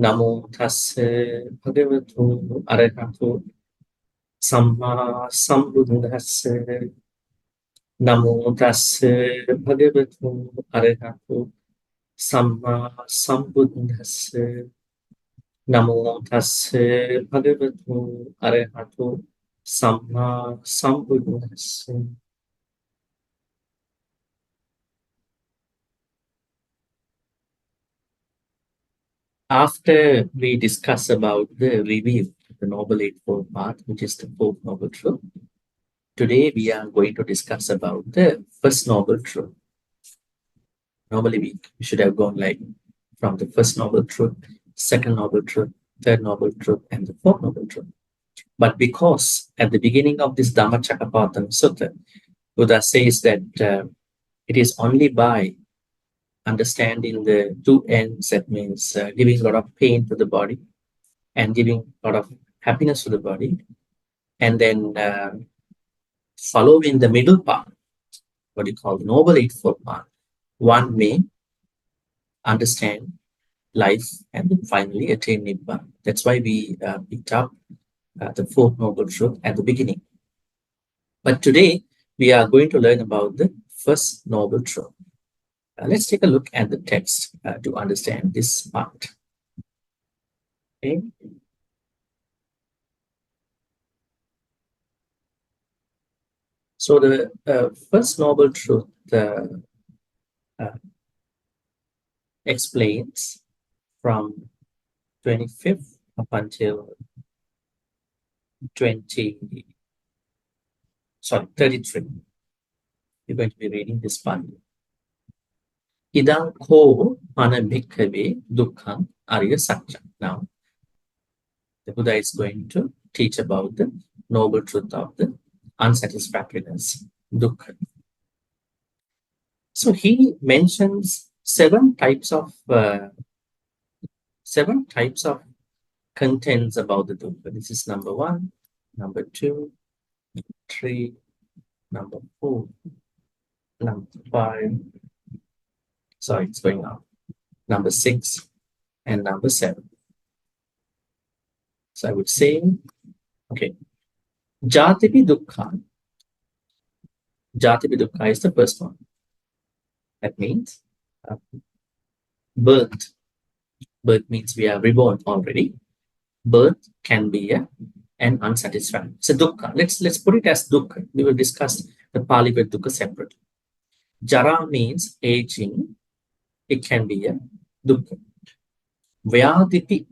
Namo tassa bhagavato arahato samma sambuddhassa. Namo tassa bhagavato arahato samma sambuddhassa. Namo tassa bhagavato arahato samma sambuddhassa. After we discuss about the review of the Noble Eightfold Path, which is the fourth Noble Truth, today we are going to discuss about the first Noble Truth. Normally we should have gone like from the first Noble Truth, second Noble Truth, third Noble Truth, and the fourth Noble Truth. But because at the beginning of this Dhammacakkappavattana Sutta, Buddha says that it is only by understanding the two ends, that means giving a lot of pain to the body and giving a lot of happiness to the body, and then following the middle path, what you call the Noble Eightfold Path, one may understand life and then finally attain Nibbana. That's why we picked up the fourth Noble Truth at the beginning. But today we are going to learn about the first Noble Truth. Let's take a look at the text to understand this part. Okay. So the first Noble Truth explains from 25th up until 33. We're going to be reading this part. Idang ko mana bhikkhave dukkham arya satya. Now, the Buddha is going to teach about the noble truth of the unsatisfactoriness, dukkha. So he mentions seven types of contents about the dukkha. This is number 1, number 2, 3, number 4, number 5. Sorry, it's going up. Number 6 and number 7. So I would say, okay, Jatipi Dukkha. Jatipi Dukkha is the first one. That means birth. Birth means we are reborn already. Birth can be an unsatisfactory. So dukkha. Let's put it as dukkha. We will discuss the Pali with dukkha separately. Jara means aging. It can be a dukkha. Vyaditi,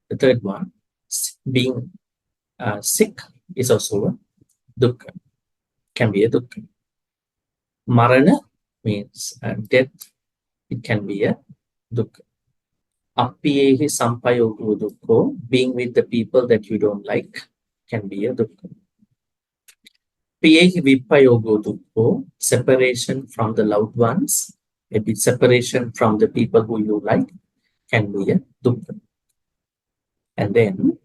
the third one, being sick is also a dukkha. Can be a dukkha. Marana means death. It can be a dukkha. Appiyehi sampayogo dukkho, being with the people that you don't like, can be a dukkha. Piyehi vipayogo dukkho, separation from the loved ones, maybe separation from the people who you like, can be a dukkha. And then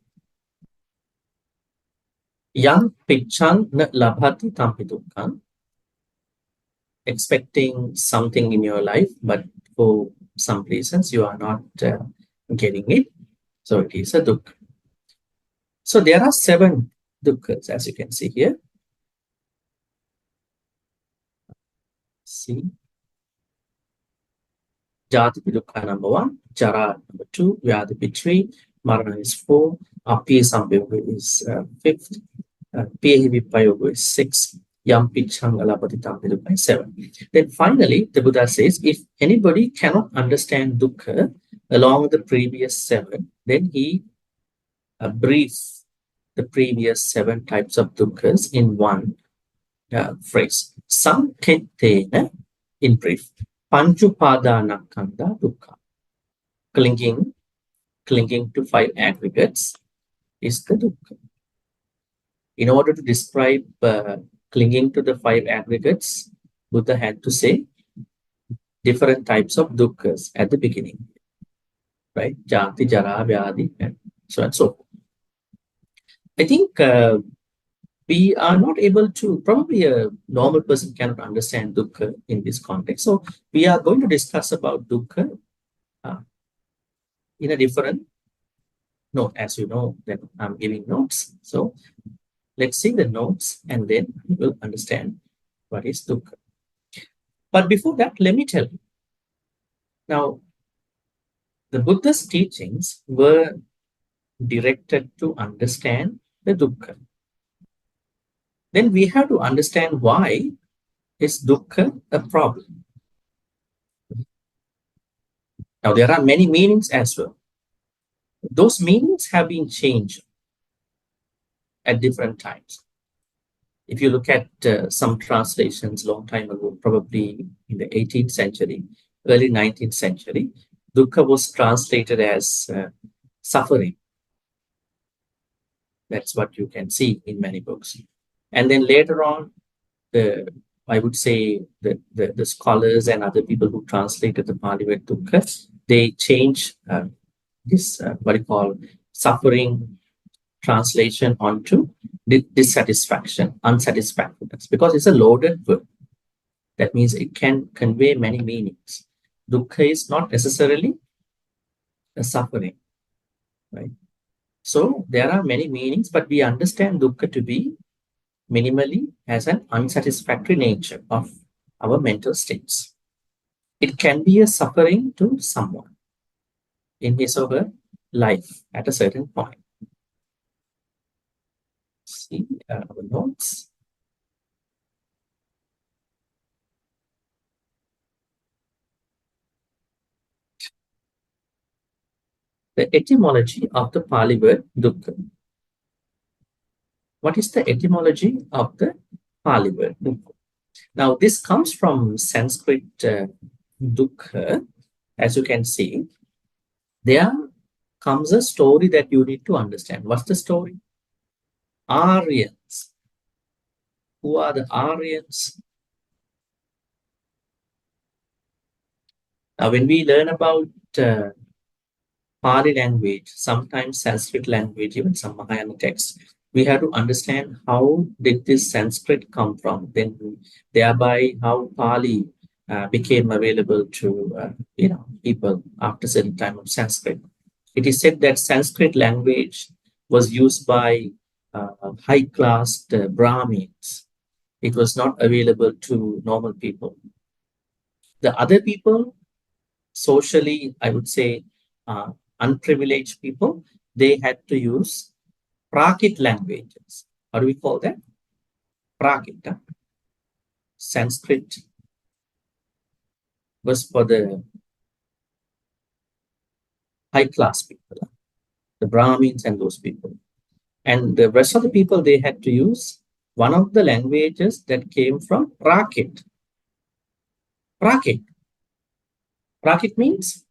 yang pichang na labhati tampi dukkha, expecting something in your life, but for some reasons you are not getting it, so it is a dukkha. So there are 7 dukkhas, as you can see here. See, Jatipi dukkha number 1, Jara number 2, Vyadhipi 3, Marana is 4, Appiya Samyoga is 5th, Piyehi Vipayoga is 6th, Yam Pichang Alapati Tampi dukkha is 7. Then finally, the Buddha says, if anybody cannot understand dukkha along the previous 7, then he briefs the previous 7 types of dukkhas in one phrase. Sanketena, in brief, Panchupadanakkhandha dukkha. Clinging to 5 aggregates is the dukkha. In order to describe clinging to the 5 aggregates, Buddha had to say different types of dukkhas at the beginning, right? Jati, Jara, Vyadi, and so on and so forth. I think we are not able to, probably a normal person cannot understand dukkha in this context. So we are going to discuss about dukkha in a different note, as you know that I'm giving notes. So let's see the notes and then we will understand what is dukkha. But before that, let me tell you. Now, the Buddha's teachings were directed to understand the dukkha. Then we have to understand why is dukkha a problem. Now, there are many meanings as well. Those meanings have been changed at different times. If you look at some translations long time ago, probably in the 18th century, early 19th century, dukkha was translated as suffering. That's what you can see in many books. And then later on, I would say the scholars and other people who translated the Pali word dukkha, they changed this, what you call, suffering translation onto dissatisfaction, unsatisfactoriness, because it's a loaded word. That means it can convey many meanings. Dukkha is not necessarily a suffering, right? So there are many meanings, but we understand dukkha to be minimally as an unsatisfactory nature of our mental states. It can be a suffering to someone in his or her life at a certain point. See our notes. The etymology of the Pali word dukkha. What is the etymology of the Pali word dukkha? Now, this comes from Sanskrit dukkha. As you can see, there comes a story that you need to understand. What's the story? Aryans. Who are the Aryans? Now, when we learn about Pali language, sometimes Sanskrit language, even some Mahayana texts, we have to understand how did this Sanskrit come from, then thereby how Pali became available to people after certain time of Sanskrit. It is said that Sanskrit language was used by high-class Brahmins. It was not available to normal people. The other people, socially, I would say, unprivileged people, they had to use Prakrit languages. How do we call that? Prakrit. Sanskrit was for the high-class people, the Brahmins and those people. And the rest of the people, they had to use one of the languages that came from Prakrit. Prakrit. Prakrit means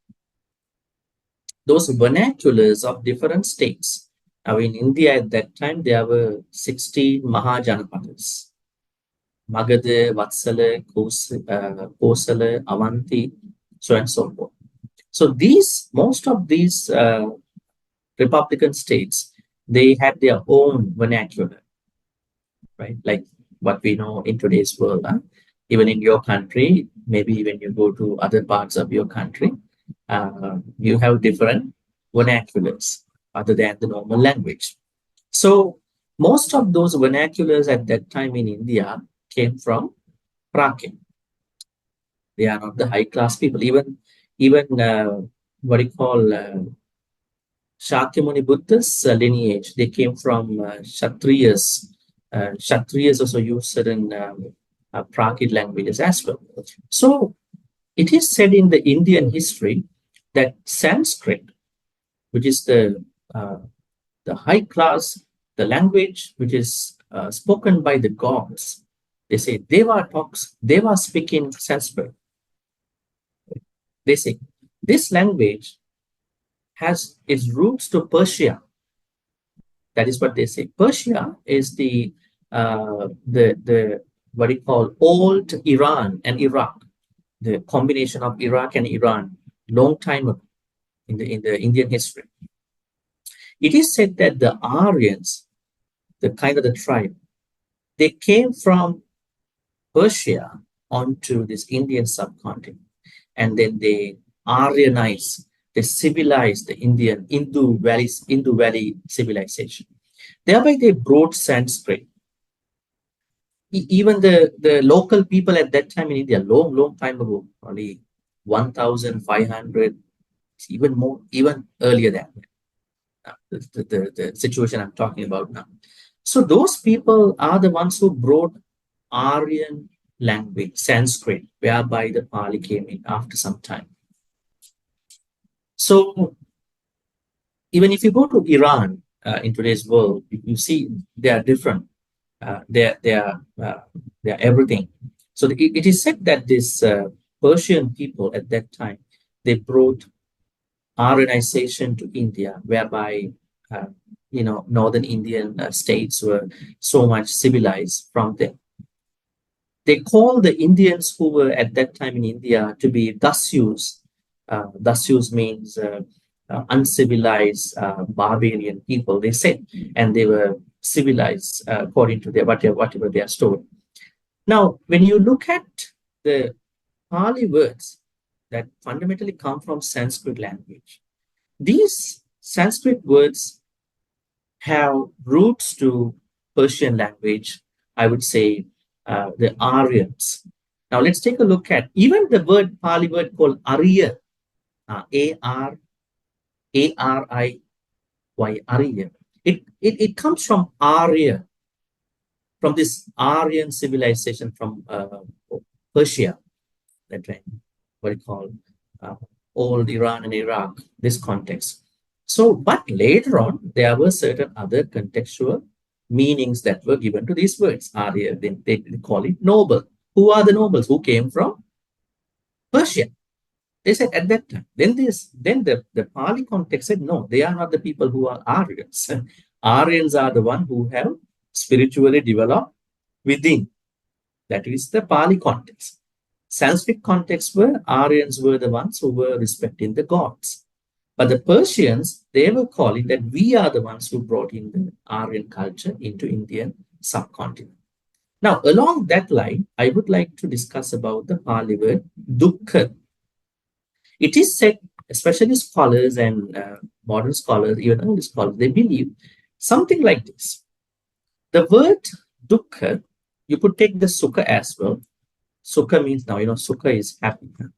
those vernaculars of different states. Now, in India at that time, there were 16 Mahajanapadas. Magadha, Vatsala, Kosala, Avanti, so and so forth. So most of these Republican states, they had their own vernacular, right? Like what we know in today's world. Even in your country, maybe when you go to other parts of your country, you have different vernaculars other than the normal language. So most of those vernaculars at that time in India came from Prakrit. They are not the high-class people. Even what you call Shakyamuni Buddha's lineage, they came from Kshatriyas. Kshatriyas also use certain Prakrit languages as well. So it is said in the Indian history that Sanskrit, which is the high class, the language which is spoken by the gods, they say Deva speak in Sanskrit. They say this language has its roots to Persia. That is what they say. Persia is the what you call old Iran and Iraq, the combination of Iraq and Iran, long time ago in the Indian history. It is said that the Aryans, the kind of the tribe, they came from Persia onto this Indian subcontinent, and then they Aryanized they civilized the Hindu Valley civilization. Thereby, they brought Sanskrit. Even the local people at that time in India, long time ago, only 1,500, even more, even earlier than that, the situation I'm talking about now. So those people are the ones who brought Aryan language, Sanskrit, whereby the Pali came in after some time. So even if you go to Iran in today's world, you see they are different. They are everything. So it is said that this Persian people at that time, they brought Aryanization to India, whereby uh, northern Indian states were so much civilized from them. They call the Indians who were at that time in India to be Dasyus. Dasyus means uncivilized barbarian people, they said, and they were civilized according to their whatever they are stored. Now, when you look at the Pali words that fundamentally come from Sanskrit language, these Sanskrit words have roots to Persian language, I would say the Aryans. Now let's take a look at even the word Pali word called Arya, A-R-A-R-I-Y, Arya. It comes from Arya, from this Aryan civilization from Persia, that what you call uh, old Iran and Iraq, this context. So, but later on, there were certain other contextual meanings that were given to these words. Arya, then they call it noble. Who are the nobles? Who came from Persia? They said at that time. Then the Pali context said, no, they are not the people who are Aryans. Aryans are the one who have spiritually developed within. That is the Pali context. Sanskrit context were Aryans were the ones who were respecting the gods. But the Persians, they were calling that we are the ones who brought in the Aryan culture into Indian subcontinent. Now, along that line, I would like to discuss about the Pali word dukkha. It is said, especially scholars and modern scholars, even early scholars, they believe something like this. The word dukkha, you could take the sukha as well. Sukha means now, sukha is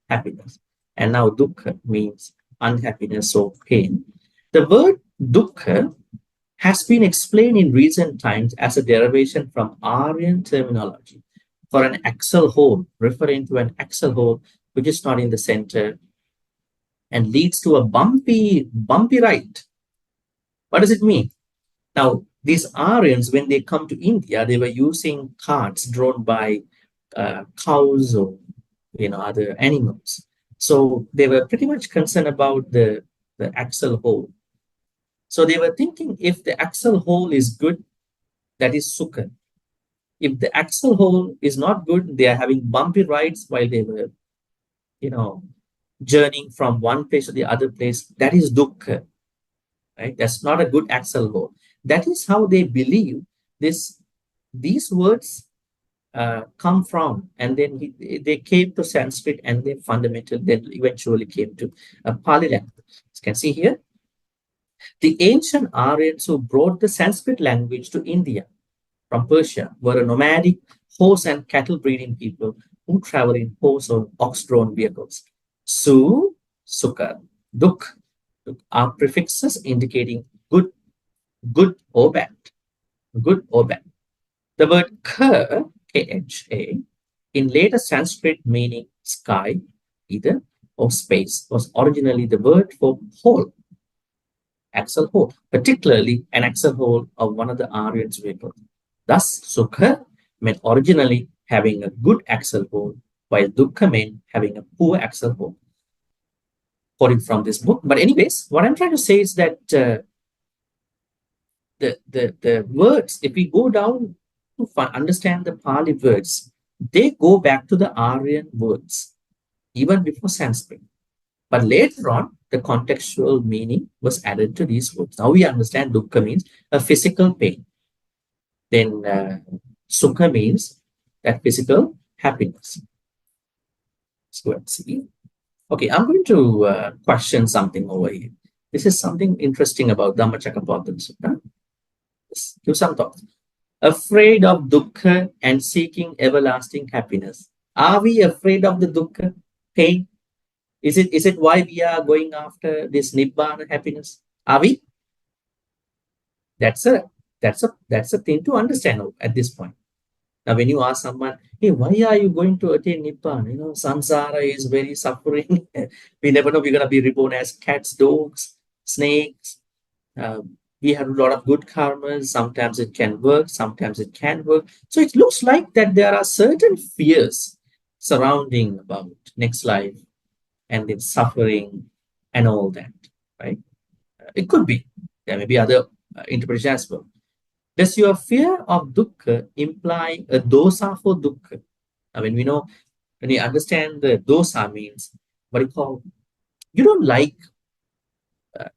happiness. And now dukkha means unhappiness or pain. The word dukkha has been explained in recent times as a derivation from Aryan terminology for an axle hole, referring to an axle hole which is not in the center and leads to a bumpy ride. What does it mean? Now, these Aryans, when they come to India, they were using carts drawn by cows or other animals. So they were pretty much concerned about the axle hole. So they were thinking if the axle hole is good, that is sukha. If the axle hole is not good, they are having bumpy rides while they were, journeying from one place to the other place. That is dukkha, right? That's not a good axle hole. That is how they believe these words come from, and then they came to Sanskrit, and they then eventually came to Pali language. You can see here, the ancient Aryans who brought the Sanskrit language to India from Persia were a nomadic horse and cattle breeding people who travel in horse or ox-drawn vehicles. Sukha, duk are prefixes indicating good or bad. Good or bad. The word kha, K-H-A, in later Sanskrit meaning sky, either, or space, was originally the word for hole, axle hole, particularly an axle hole of one of the Aryans' vehicles. Thus, sukha meant originally having a good axle hole, while dukkha meant having a poor axle hole, quoting from this book. But anyways, what I'm trying to say is that the words, if we go down to understand the Pali words, they go back to the Aryan words, even before Sanskrit. But later on, the contextual meaning was added to these words. Now we understand dukkha means a physical pain. Then sukha means that physical happiness. Let's go and see. Okay, I'm going to question something over here. This is something interesting about Dhammacakkappavattana Sutta. Let's give some thoughts. Afraid of dukkha and seeking everlasting happiness. Are we afraid of the dukkha, pain? Is it why we are going after this nibbana happiness? Are we? That's a thing to understand at this point. Now, when you ask someone, hey, why are you going to attain Nibbana? Samsara is very suffering. We never know we're going to be reborn as cats, dogs, snakes. We have a lot of good karmas. Sometimes it can work, sometimes it can't work. So it looks like that there are certain fears surrounding about next life and then suffering and all that, right? It could be. There may be other interpretations as well. Does your fear of dukkha imply a dosa for dukkha? I mean, we know when you understand the dosa means what you call you don't like uh,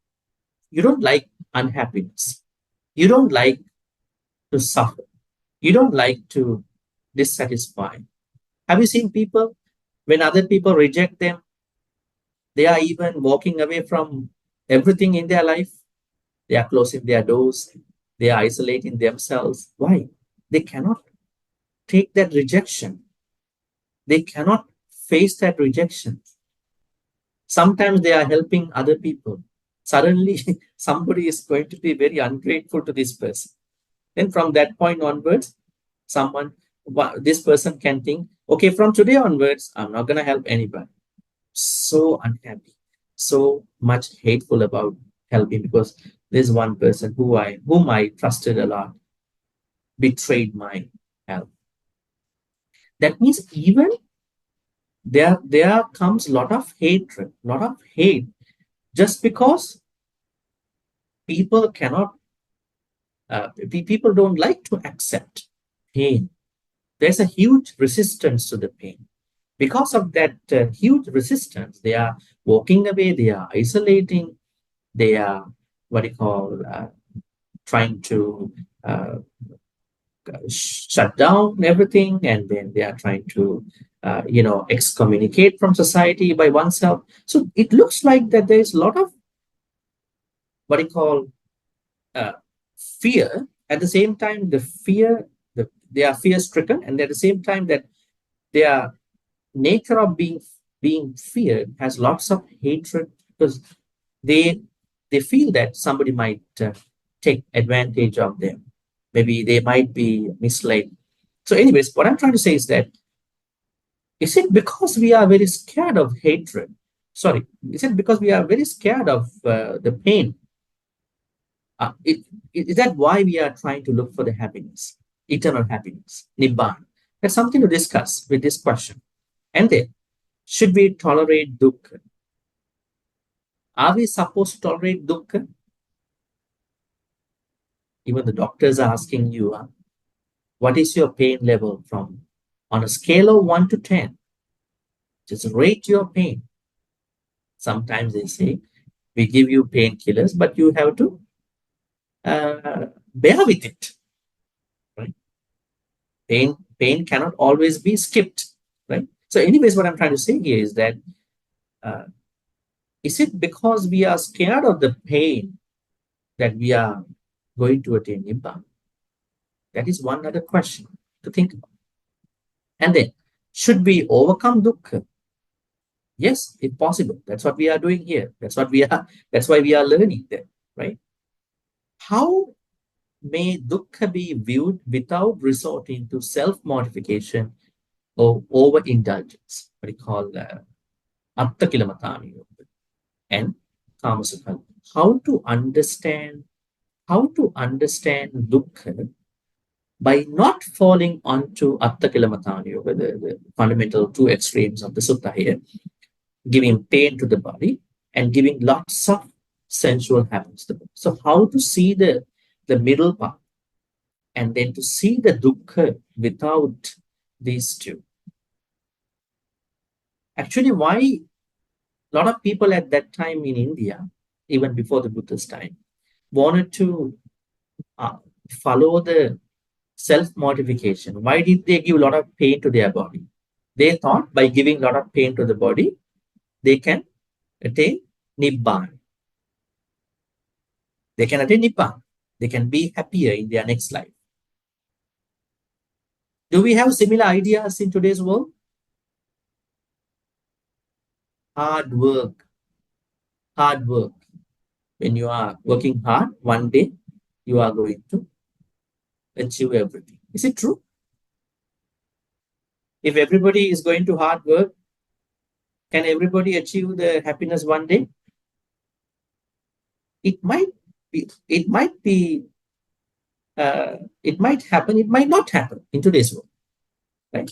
you don't like unhappiness. You don't like to suffer. You don't like to dissatisfy. Have you seen people when other people reject them? They are even walking away from everything in their life. They are closing their doors. They are isolating themselves. Why? They cannot take that rejection. They cannot face that rejection. Sometimes they are helping other people. Suddenly, somebody is going to be very ungrateful to this person. Then from that point onwards, this person can think, okay, from today onwards, I'm not going to help anybody. So unhappy, so much hateful about helping because there's one person whom I trusted a lot betrayed my help. That means even there comes a lot of hatred, lot of hate, just because people cannot, people don't like to accept pain. There's a huge resistance to the pain. Because of that huge resistance, they are walking away, they are isolating, they are what you call trying to uh, shut down everything, and then they are trying to excommunicate from society by oneself. So it looks like that there is a lot of what you call uh, fear. At the same time, they are fear stricken, and at the same time that their nature of being feared has lots of hatred because they they feel that somebody might take advantage of them. Maybe they might be misled. So, anyways, what I'm trying to say is that is it because we are very scared of hatred? Sorry, is it because we are very scared of the pain? Is that why we are trying to look for the happiness, eternal happiness, nibbana? That's something to discuss with this question. And then, should we tolerate dukkha? Are we supposed to tolerate dukkha? Even the doctors are asking you, what is your pain level from on a scale of 1 to 10? Just rate your pain. Sometimes they say, we give you painkillers, but you have to bear with it. Right? Pain cannot always be skipped. Right? So, anyways, what I'm trying to say here is that uh, is it because we are scared of the pain that we are going to attain Nibbana? That is one other question to think about. And then, should we overcome dukkha? Yes, if possible. That's what we are doing here. That's why we are learning there, right? How may dukkha be viewed without resorting to self-mortification or overindulgence? What we call Atta and Kamasukha. How to understand dukkha by not falling onto Atta the fundamental two extremes of the sutta here, giving pain to the body and giving lots of sensual happiness to the body. So how to see the middle path and then to see the dukkha without these two. Actually, why a lot of people at that time in India, even before the Buddha's time, wanted to uh, follow the self-mortification. Why did they give a lot of pain to their body? They thought by giving a lot of pain to the body, they can attain Nibbana. They can attain Nibbana. They can be happier in their next life. Do we have similar ideas in today's world? Hard work. Hard work. When you are working hard, one day you are going to achieve everything. Is it true? If everybody is going to hard work, can everybody achieve the happiness one day? It might be, it might happen, it might not happen in today's world, right?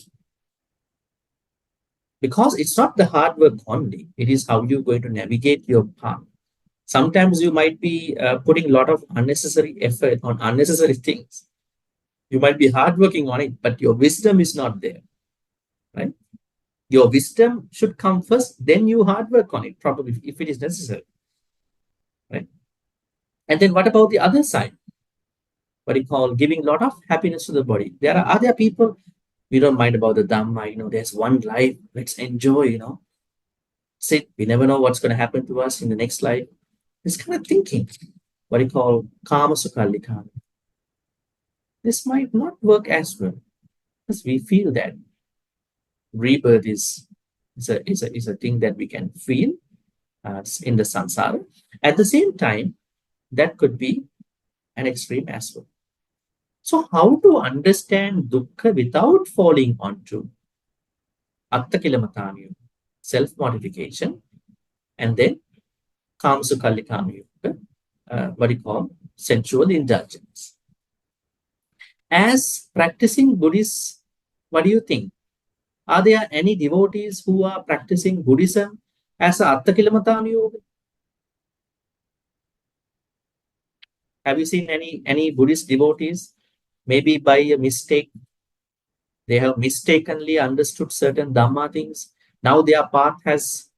Because it's not the hard work only, it is how you're going to navigate your path. Sometimes you might be putting a lot of unnecessary effort on unnecessary things. You might be hardworking on it, but your wisdom is not there, right? Your wisdom should come first, then you hard work on it, probably if it is necessary, right? And then what about the other side? What you call giving a lot of happiness to the body. There are other people, we don't mind about the Dhamma, there's one life, let's enjoy, sit, we never know what's going to happen to us in the next life. This kind of thinking, what you call Kama Sukhalika. This might not work as well, because we feel that rebirth is a thing that we can feel in the samsara. At the same time, that could be an extreme as well. So how to understand dukkha without falling onto atta-kilamatana, self-modification, and then kamsukhallikama, what you call sensual indulgence. As practicing Buddhists, what do you think? Are there any devotees who are practicing Buddhism as a atta-kilamatana yoga? Have you seen any Buddhist devotees? Maybe by a mistake, they have mistakenly understood certain Dhamma things. Now their path has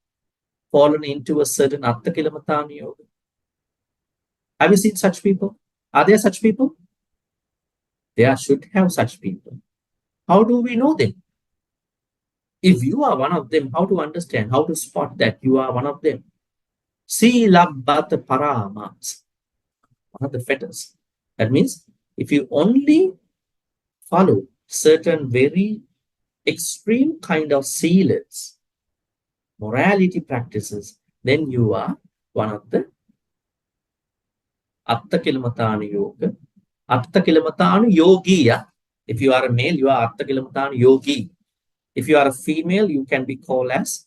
fallen into a certain atta-kilamatana yoga. Have you seen such people? Are there such people? There should have such people. How do we know them? If you are one of them, how to understand, how to spot that you are one of them? Silabbata paramas, one of the fetters. That means if you only follow certain very extreme kind of sealers, morality practices, then you are one of the atta-kilamatana yoga, atta-kilamatana yogiya. If you are a male, you are atta-kilamatana yogi. If you are a female, you can be called as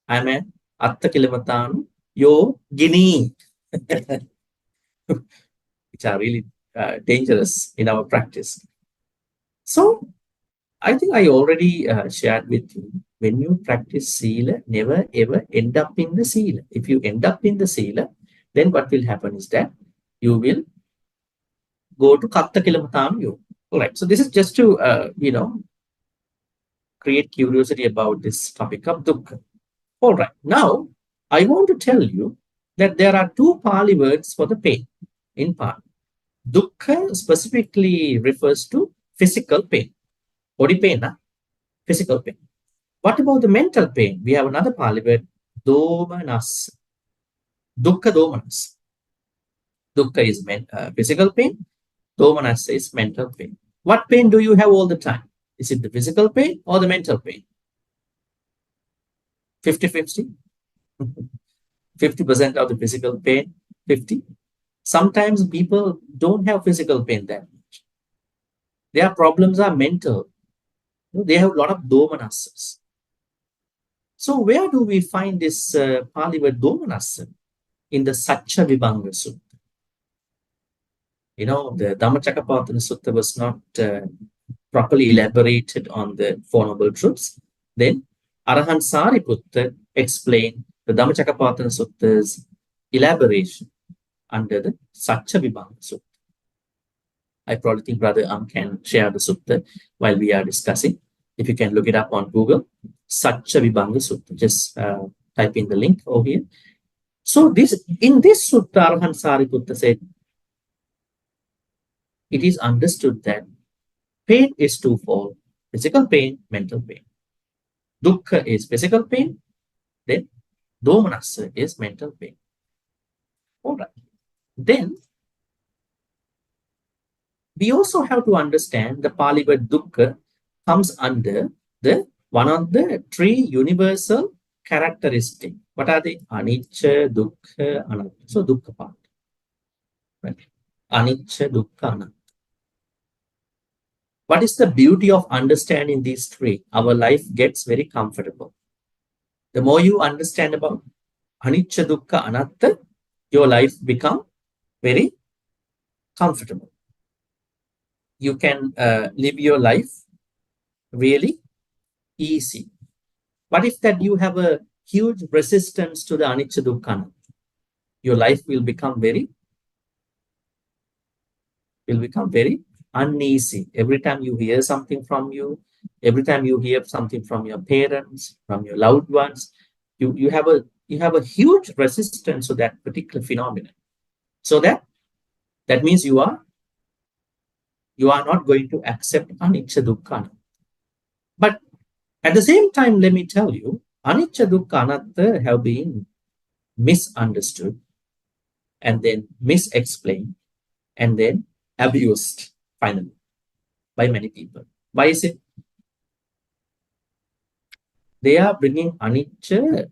I'm an atta-kilamatana yogini, which are really dangerous in our practice. So I think I already shared with you, when you practice sila, never ever end up in the sila. If you end up in the sila, then what will happen is that you will go to katta-kilamatana yoga. All right. So this is just to, create curiosity about this topic of dukkha. All right. Now, I want to tell you that there are two Pali words for the pain in Pali. Dukkha specifically refers to physical pain. Body pain, physical pain. What about the mental pain? We have another Pali word, domanas. Dukkha domanas. Dukkha is physical pain. Domanas is mental pain. What pain do you have all the time? Is it the physical pain or the mental pain? 50-50? 50% of the physical pain, 50. Sometimes people don't have physical pain that much. Their problems are mental. They have a lot of domanasas. So where do we find this Pali word domanasa? In the Satcha Vibhanga Sutta. The Dhammacakkappavattana Sutta was not properly elaborated on the Four Noble Truths. Then Arahant Sariputta explained the Dhammacakkappavattana Sutta's elaboration under the Satcha Vibhanga Sutta. I probably think Brother can share the Sutta while we are discussing. If you can look it up on Google, Satcha Vibhanga Sutta. Just type in the link over here. So in this Sutta, Arahant Sariputta said, it is understood that pain is twofold: physical pain, mental pain. Dukkha is physical pain, Then domanassa is mental pain. All right. Then we also have to understand the Pali word dukkha comes under the one of the three universal characteristics. What are they? Anicca, dukkha, anatta. So dukkha part. Right? Anicca, dukkha, anatta. What is the beauty of understanding these three? Our life gets very comfortable. The more you understand about anicca, dukkha, anatta, your life become very comfortable. You can live your life really easy. What if that you have a huge resistance to the anicca, dukkha, anatta? Your life will become very uneasy. Every time you hear something from you, every time you hear something from your parents, from your loved ones, you have a huge resistance to that particular phenomenon. So that means you are not going to accept anicca, dukkha. But at the same time, let me tell you, anicca, dukkha, anatta have been misunderstood and then misexplained and then abused finally by many people. Why is it? They are bringing anicca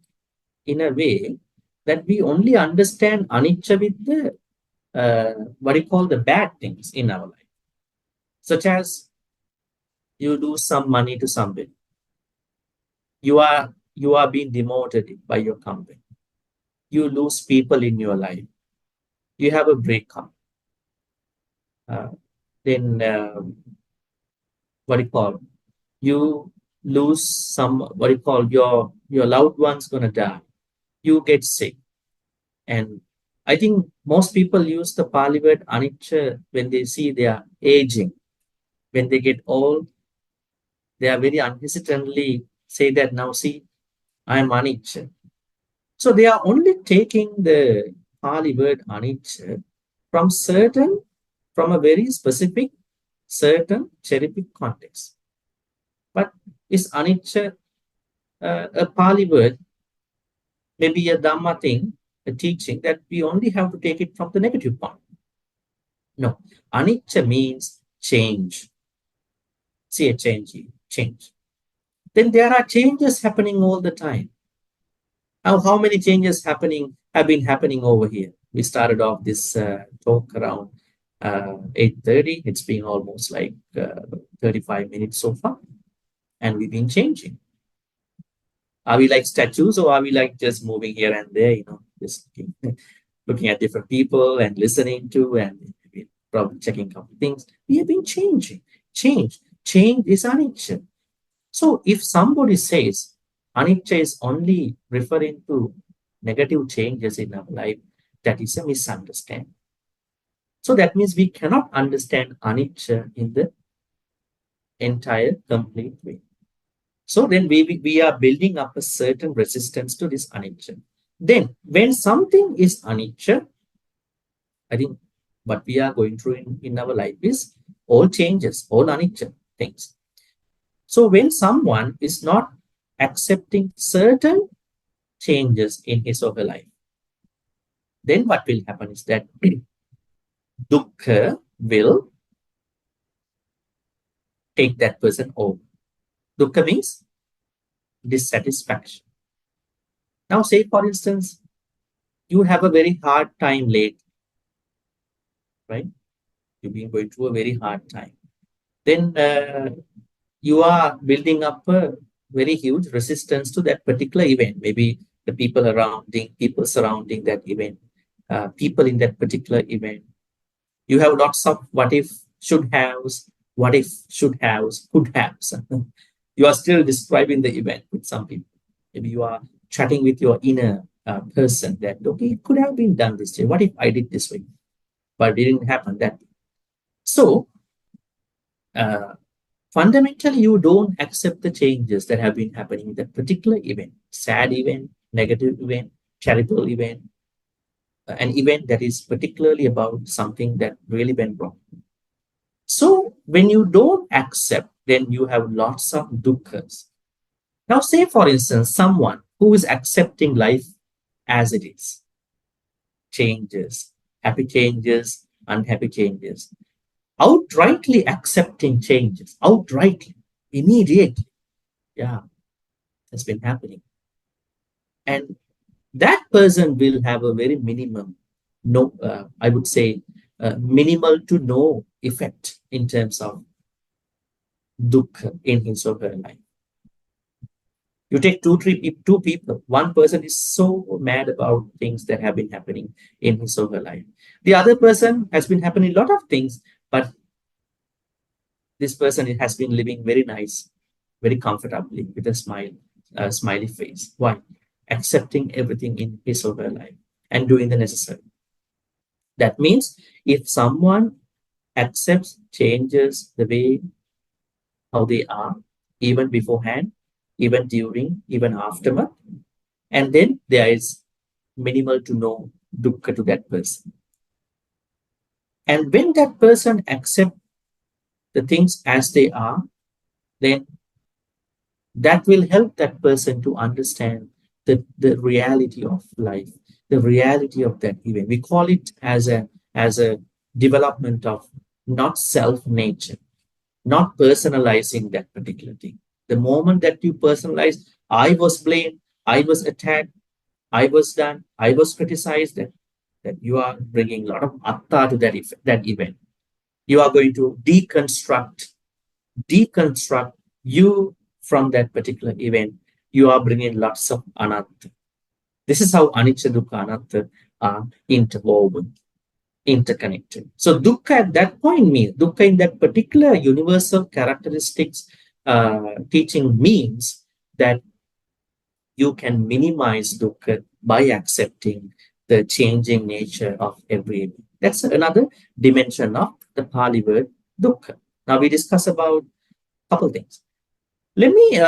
in a way that we only understand anicca with the what you call the bad things in our life, such as you lose some money to somebody, you are being demoted by your company, you lose people in your life, you have a breakup, uh, then what do you call, you lose some, what do you call, your loved one's gonna die, you get sick. And I think most people use the Pali word anicca when they see they are aging. When they get old, they are very unhesitantly say that, now see, I am anicca. So they are only taking the Pali word anicca from a very specific, certain cherry-pick context. But is anicca a Pali word, maybe a Dhamma thing, a teaching that we only have to take it from the negative point? No, anicca means change. See a change. Then there are changes happening all the time. Now, how many changes have been happening over here? We started off this talk around 8:30. It's been almost like 35 minutes so far, and we've been changing. Are we like statues, or are we like just moving here and there? Just looking at different people and listening to, and maybe probably checking a couple things. We have been changing. Change is anicca. So if somebody says anicca is only referring to negative changes in our life, that is a misunderstanding. So that means we cannot understand anicca in the entire complete way. So then we are building up a certain resistance to this anicca. Then when something is anicca, I think what we are going through in our life is all changes, all anicca things. So when someone is not accepting certain changes in his or her life, then what will happen is that dukkha will take that person over. Dukkha means dissatisfaction. Now, say for instance, you have a very hard time late, right? You've been going through a very hard time. Then you are building up a very huge resistance to that particular event. Maybe the people surrounding that event, people in that particular event. You have lots of what if, should haves, what if, should haves, could haves. You are still describing the event with some people. Maybe you are chatting with your inner person that, okay, it could have been done this way. What if I did this way? But it didn't happen that way. So, fundamentally, you don't accept the changes that have been happening in that particular event, sad event, negative event, charitable event, an event that is particularly about something that really went wrong. So when you don't accept, then you have lots of dukkhas. Now, say for instance, someone who is accepting life as it is. Changes, happy changes, unhappy changes. Outrightly accepting changes, outrightly, immediately. Yeah, that's been happening. And that person will have a very minimum, no, I would say, minimal to no effect in terms of dukkha in his or her life. You take two people. One person is so mad about things that have been happening in his or her life. The other person has been happening a lot of things, but this person has been living very nice, very comfortably with a smiley face. Why? Accepting everything in his or her life and doing the necessary. That means if someone accepts changes the way how they are, even beforehand, even during, even aftermath, and then there is minimal to no dukkha to that person. And when that person accepts the things as they are, then that will help that person to understand the reality of life, the reality of that event. We call it as a development of not self nature, not personalizing that particular thing. The moment that you personalize, I was blamed, I was attacked, I was done, I was criticized, that you are bringing a lot of atta to that event. You are going to deconstruct you from that particular event. You are bringing lots of anatta. This is how anicca, dukkha, anatta are interwoven, interconnected. So dukkha at that point means, dukkha in that particular universal characteristics teaching means that you can minimize dukkha by accepting the changing nature of every event. That's another dimension of the Pali word dukkha. Now we discuss about a couple things. Let me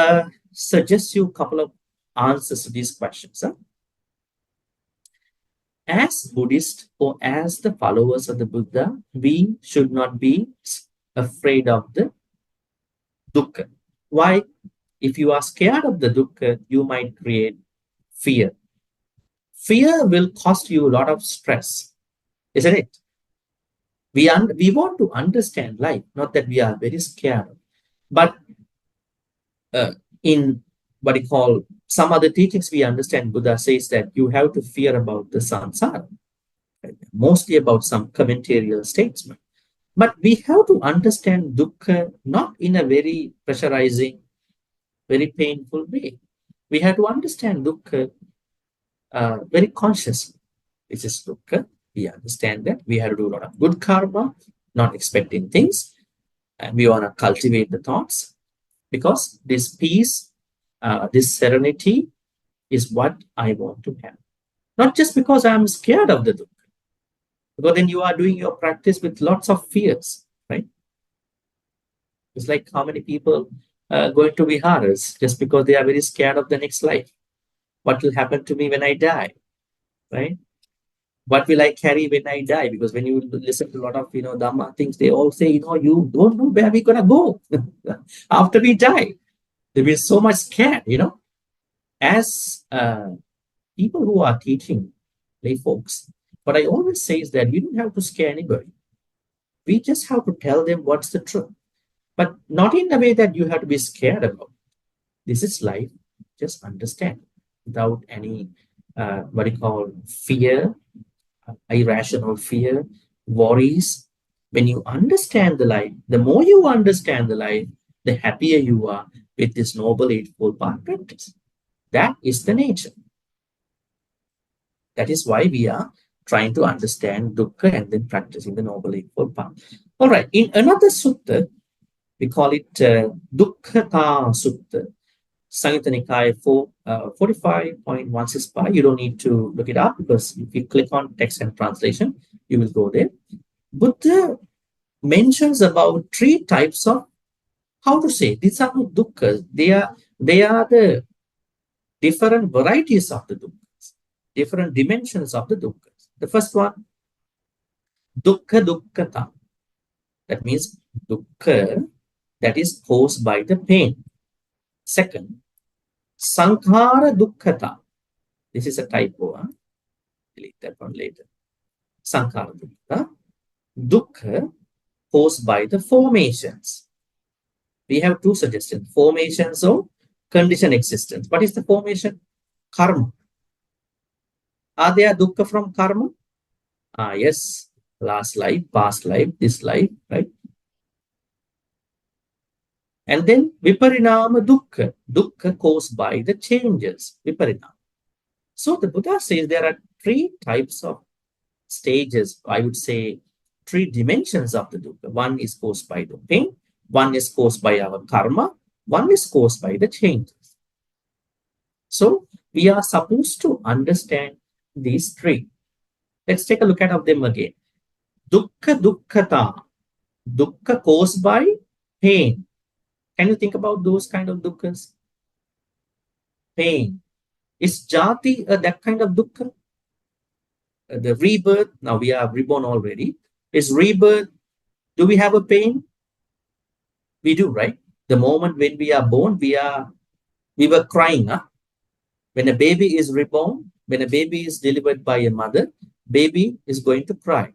suggest you a couple of answers to these questions. Huh? As Buddhists or as the followers of the Buddha, we should not be afraid of the dukkha. Why? If you are scared of the dukkha, you might create fear. Fear will cost you a lot of stress, isn't it? We want to understand life, not that we are very scared. But in what you call some other teachings, we understand Buddha says that you have to fear about the samsara, right? Mostly about some commentarial statements. But we have to understand dukkha not in a very pressurizing, very painful way. We have to understand dukkha very consciously. This is dukkha. We understand that we have to do a lot of good karma, not expecting things, and we want to cultivate the thoughts because this peace, this serenity is what I want to have. Not just because I'm scared of the dukkha, because then you are doing your practice with lots of fears, right? It's like how many people going to viharas just because they are very scared of the next life. What will happen to me when I die, right? What will I carry when I die? Because when you listen to a lot of Dhamma things, they all say, you don't know where we're gonna go after we die. They've been so much scared. As people who are teaching lay folks, what I always say is that you don't have to scare anybody. We just have to tell them what's the truth, but not in the way that you have to be scared about. This is life. Just understand without any what you call fear, irrational fear, worries. When you understand the life, the more you understand the life, the happier you are with this noble eightfold path practice. That is the nature. That is why we are trying to understand dukkha and then practicing the noble eightfold path. All right. In another sutta, we call it Dukkhata Sutta. Samyutta Nikaya 45.165. You don't need to look it up because if you click on text and translation, you will go there. Buddha mentions about three types of, how to say, these are not dukkhas. They are the different varieties of the dukkhas, different dimensions of the dukkhas. The first one, dukkha dukkhata. That means dukkha that is caused by the pain. Second, Sankhara dukkhata. This is a typo. Huh? Delete that one later. Sankhara dukkhata. Dukkha caused by the formations. We have two suggestions. Formations or condition existence. What is the formation? Karma. Are there dukkha from karma? Yes. Last life, past life, this life, right? And then viparinama dukkha. Dukkha caused by the changes. Viparinama. So the Buddha says there are three types of stages, I would say three dimensions of the dukkha. One is caused by the pain, one is caused by our karma, one is caused by the changes. So we are supposed to understand these three. Let's take a look at them again. Dukkha dukkhata. Dukkha caused by pain. Can you think about those kind of dukkhas? Pain. Is jati that kind of dukkha? The rebirth, now we are reborn already. Is rebirth, do we have a pain? We do, right? The moment when we are born, we were crying. Huh? When a baby is reborn, when a baby is delivered by a mother, baby is going to cry.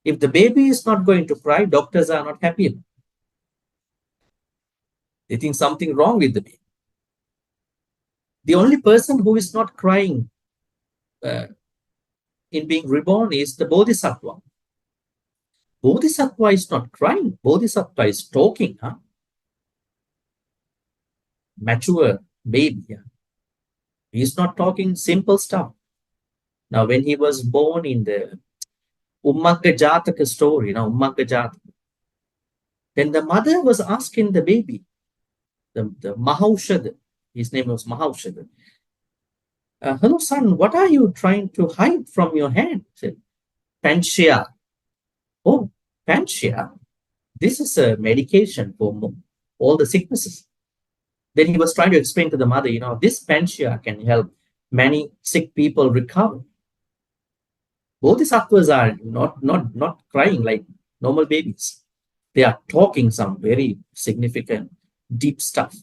If the baby is not going to cry, doctors are not happy. They think something wrong with the baby. The only person who is not crying in being reborn is the Bodhisattva. Bodhisattva is not crying. Bodhisattva is talking. Huh? Mature baby. Yeah? He is not talking simple stuff. Now, when he was born in the Ummagga Jataka story, Ummagga Jataka, then the mother was asking the baby, the Mahaushad, his name was Mahaushad. Hello, son, what are you trying to hide from your hand? He said, Panchya. Oh, Panchya. This is a medication for all the sicknesses. Then he was trying to explain to the mother, this Panchya can help many sick people recover. Bodhisattvas are not crying like normal babies. They are talking some very significant, deep stuff.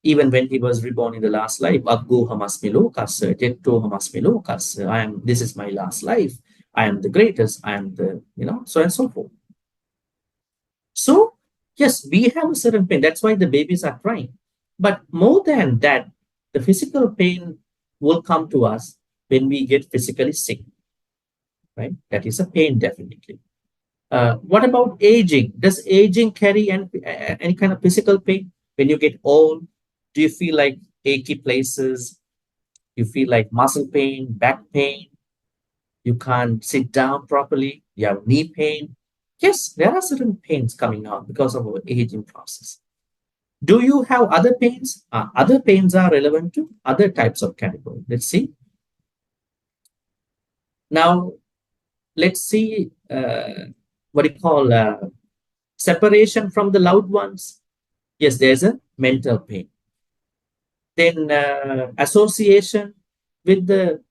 Even when he was reborn in the last life, Aggo hamasmi lokasya, Jetto hamasmi lokasya, this is my last life, I am the greatest, I am the, so and so forth. So, yes, we have a certain pain. That's why the babies are crying. But more than that, the physical pain will come to us when we get physically sick, right? That is a pain, definitely. What about aging? Does aging carry any kind of physical pain? When you get old, do you feel like achy places? You feel like muscle pain, back pain? You can't sit down properly? You have knee pain? Yes, there are certain pains coming out because of our aging process. Do you have other pains? Other pains are relevant to other types of category. Let's see. Now, let's see what you call separation from the loved ones. Yes, there's a mental pain. Then association with the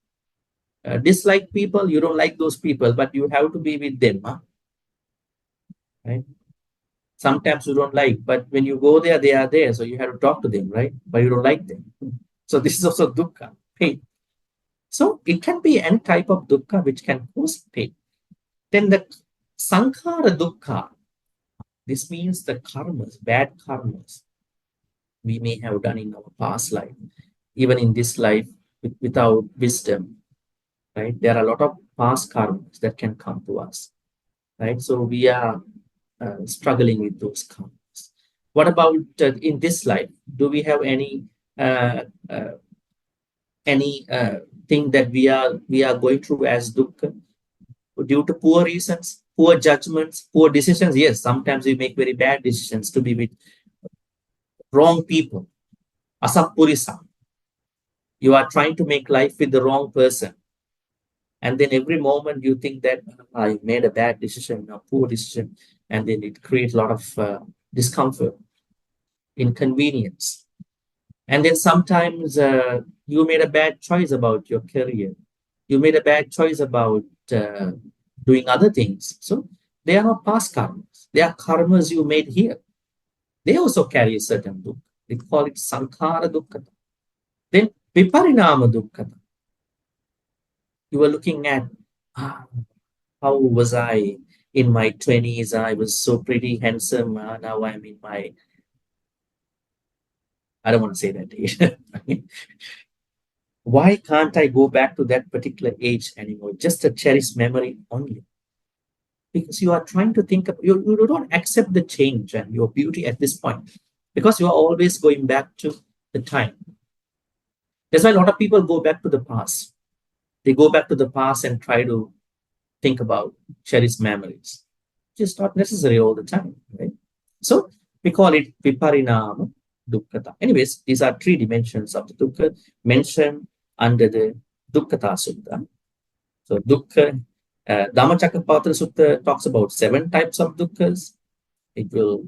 dislike people. You don't like those people, but you have to be with them. Huh? Right? Sometimes you don't like, but when you go there, they are there. So you have to talk to them, right? But you don't like them. So this is also dukkha, pain. So it can be any type of dukkha which can cause pain. Then the sankhara dukkha, this means the karmas, bad karmas we may have done in our past life, even in this life without wisdom, right? There are a lot of past karmas that can come to us, right? So we are struggling with those karmas. What about in this life? Do we have any thing that we are going through as dukkha due to poor reasons, poor judgments, poor decisions? Yes, sometimes we make very bad decisions to be with wrong people. Asapurisa. You are trying to make life with the wrong person. And then every moment you think that I made a bad decision, a poor decision, and then it creates a lot of discomfort, inconvenience. And then sometimes you made a bad choice about your career. You made a bad choice about doing other things. So they are not past karmas. They are karmas you made here. They also carry a certain dukkha. We call it sankhara dukkha. Then viparinama dukkha. You are looking at how was I in my 20s? I was so pretty, handsome. Now I'm in my, I don't want to say that age. Why can't I go back to that particular age anymore? Just a cherished memory only. Because you are trying to think of, you don't accept the change and your beauty at this point. Because you are always going back to the time. That's why a lot of people go back to the past. They go back to the past and try to think about cherished memories. Just not necessary all the time, right? So we call it viparinama dukkhata. Anyways, these are three dimensions of the dukkha mentioned under the Dukkhata Sutta. So dukkha, Dhammacakkappavattana Sutta talks about 7 types of dukkhas. It will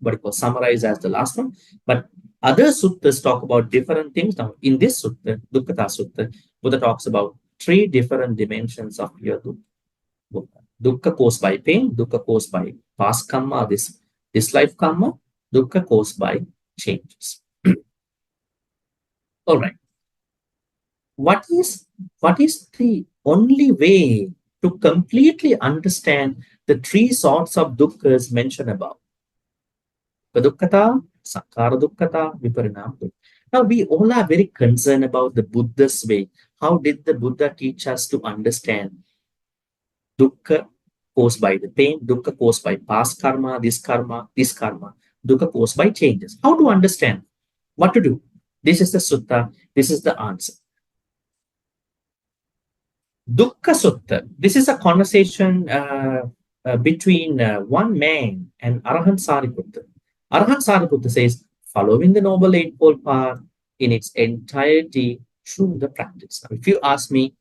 what it was summarized as the last one. But other suttas talk about different things. Now, in this sutta, Dukkhata Sutta, Buddha talks about 3 different dimensions of your dukkha. Dukkha caused by pain, dukkha caused by past karma, this life karma, dukkha caused by changes. All right. What is the only way to completely understand the 3 sorts of dukkhas mentioned above? Dukkata, Sankhara Dukkata, Viparinam Dukkata. Now, we all are very concerned about the Buddha's way. How did the Buddha teach us to understand dukkha caused by the pain, dukkha caused by past karma, this karma, dukkha caused by changes? How to understand? What to do? This is the sutta. This is the answer. Dukkha Sutta. This is a conversation between one man and Arahant Sariputta. Arahant Sariputta says, following the Noble Eightfold Path in its entirety through the practice. Now, if you ask me,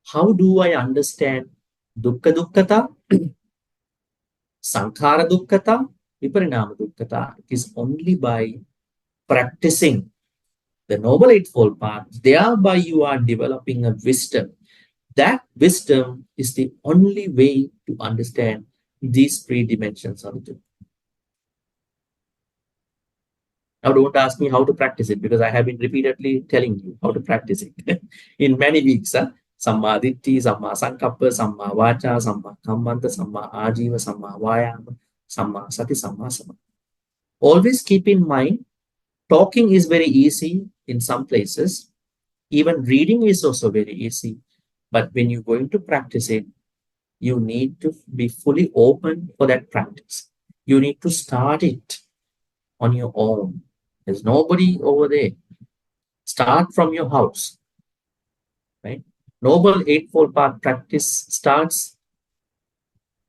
how do I understand Dukkha Dukkhata, Sankhara Dukkhata, Viparinama Dukkhata? It is only by practicing the Noble Eightfold Path, thereby you are developing a wisdom. That wisdom is the only way to understand these 3 dimensions of the dukkha. Now, don't ask me how to practice it because I have been repeatedly telling you how to practice it in many weeks. Samma ditti, samma sankappa, samma vacha, samma kammanta, samma ajiva, samma vayama, samma sati, samma sama. Always keep in mind, talking is very easy in some places. Even reading is also very easy. But when you're going to practice it, you need to be fully open for that practice. You need to start it on your own. There's nobody over there. Start from your house, right? Noble Eightfold Path practice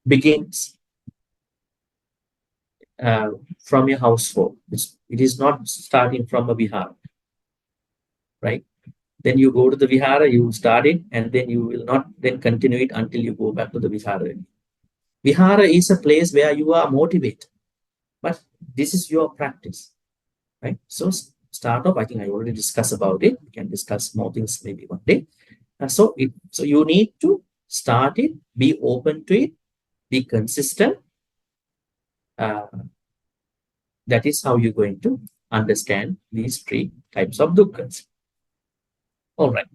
begins from your household. It is not starting from a vihara, right? Then you go to the vihara, you start it, and then you will not then continue it until you go back to the vihara. Vihara is a place where you are motivated, but this is your practice, right? So start off, I think I already discussed about it. We can discuss more things maybe one day. So you need to start it, be open to it, be consistent. That is how you're going to understand these 3 types of dukkhas. All right.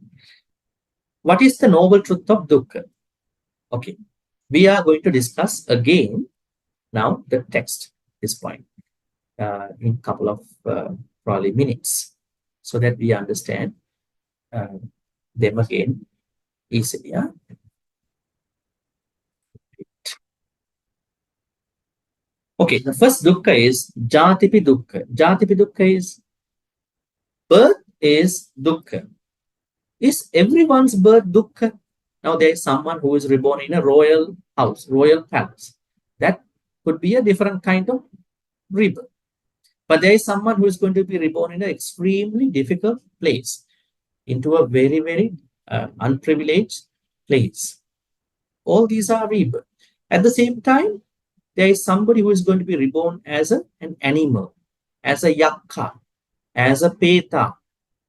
What is the noble truth of dukkha? Okay. We are going to discuss again now the text at this point in a couple of probably minutes so that we understand them again easily. Okay, the first dukkha is jatipi dukkha. Jatipi dukkha is birth is dukkha. Is everyone's birth dukkha? Now there is someone who is reborn in a royal house, royal palace. That could be a different kind of rebirth. But there is someone who is going to be reborn in an extremely difficult place, into a very, very unprivileged place. All these are rebirth. At the same time, there is somebody who is going to be reborn as an animal, as a yakka, as a peta,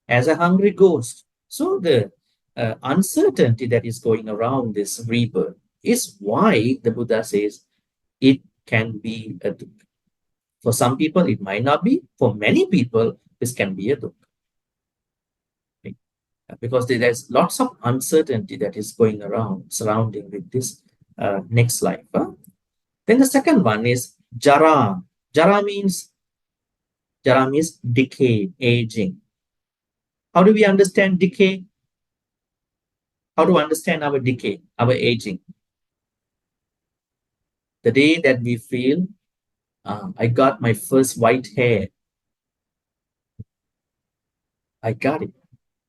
as a hungry ghost. So the uncertainty that is going around this rebirth is why the Buddha says it can be a dukkha. For some people, it might not be. For many people, This can be a dukkha. Okay? Because there's lots of uncertainty that is going around surrounding with this next life. Then the second one is jara. Jara means decay, aging. How do we understand decay? How to understand our decay, our aging? The day that we feel, I got my first white hair. I got it.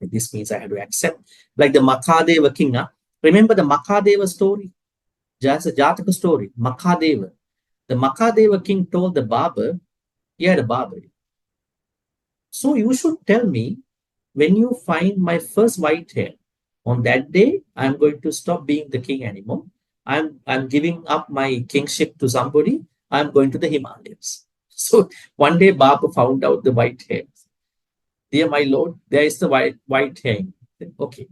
This means I have to accept. Like the Makadeva king. Remember the Makadeva story? Just a Jataka story. Makadeva. The Makadeva king told the barber, he had a barber. So you should tell me when you find my first white hair. On that day, I'm going to stop being the king anymore. I'm giving up my kingship to somebody. I'm going to the Himalayas. So one day Baba found out the white hair. Dear my lord, there is the white hair. Okay.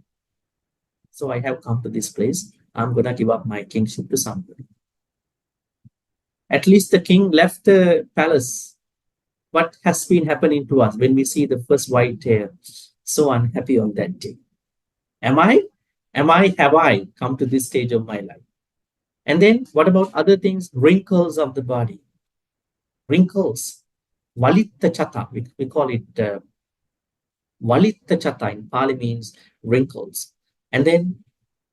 So I have come to this place. I'm gonna give up my kingship to somebody. At least the king left the palace. What has been happening to us when we see the first white hair? So unhappy on that day. Have I come to this stage of my life? And then what about other things? Wrinkles of the body. Wrinkles. Valitta chata. We call it Valitta chata in Pali means wrinkles. And then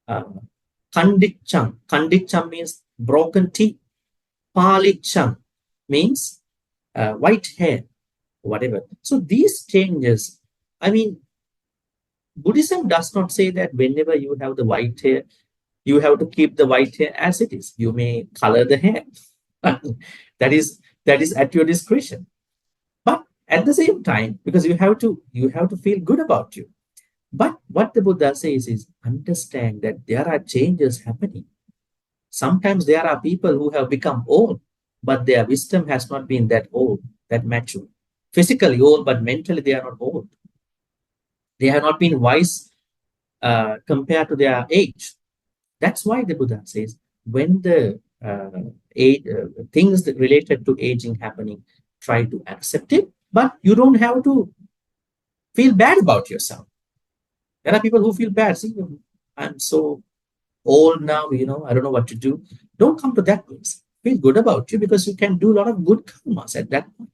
Kandicham. Kandicham means broken teeth. Palicham means white hair, whatever. So these changes, I mean, Buddhism does not say that whenever you have the white hair, you have to keep the white hair as it is. You may color the hair. that is at your discretion. But at the same time, because you have to feel good about you. But what the Buddha says is understand that there are changes happening. Sometimes there are people who have become old, but their wisdom has not been that old, that mature. Physically old, but mentally they are not old. They have not been wise compared to their age. That's why the Buddha says, when the things that related to aging happening, try to accept it, but you don't have to feel bad about yourself. There are people who feel bad. See, I'm so old now, I don't know what to do. Don't come to that place. Feel good about you because you can do a lot of good karmas at that point.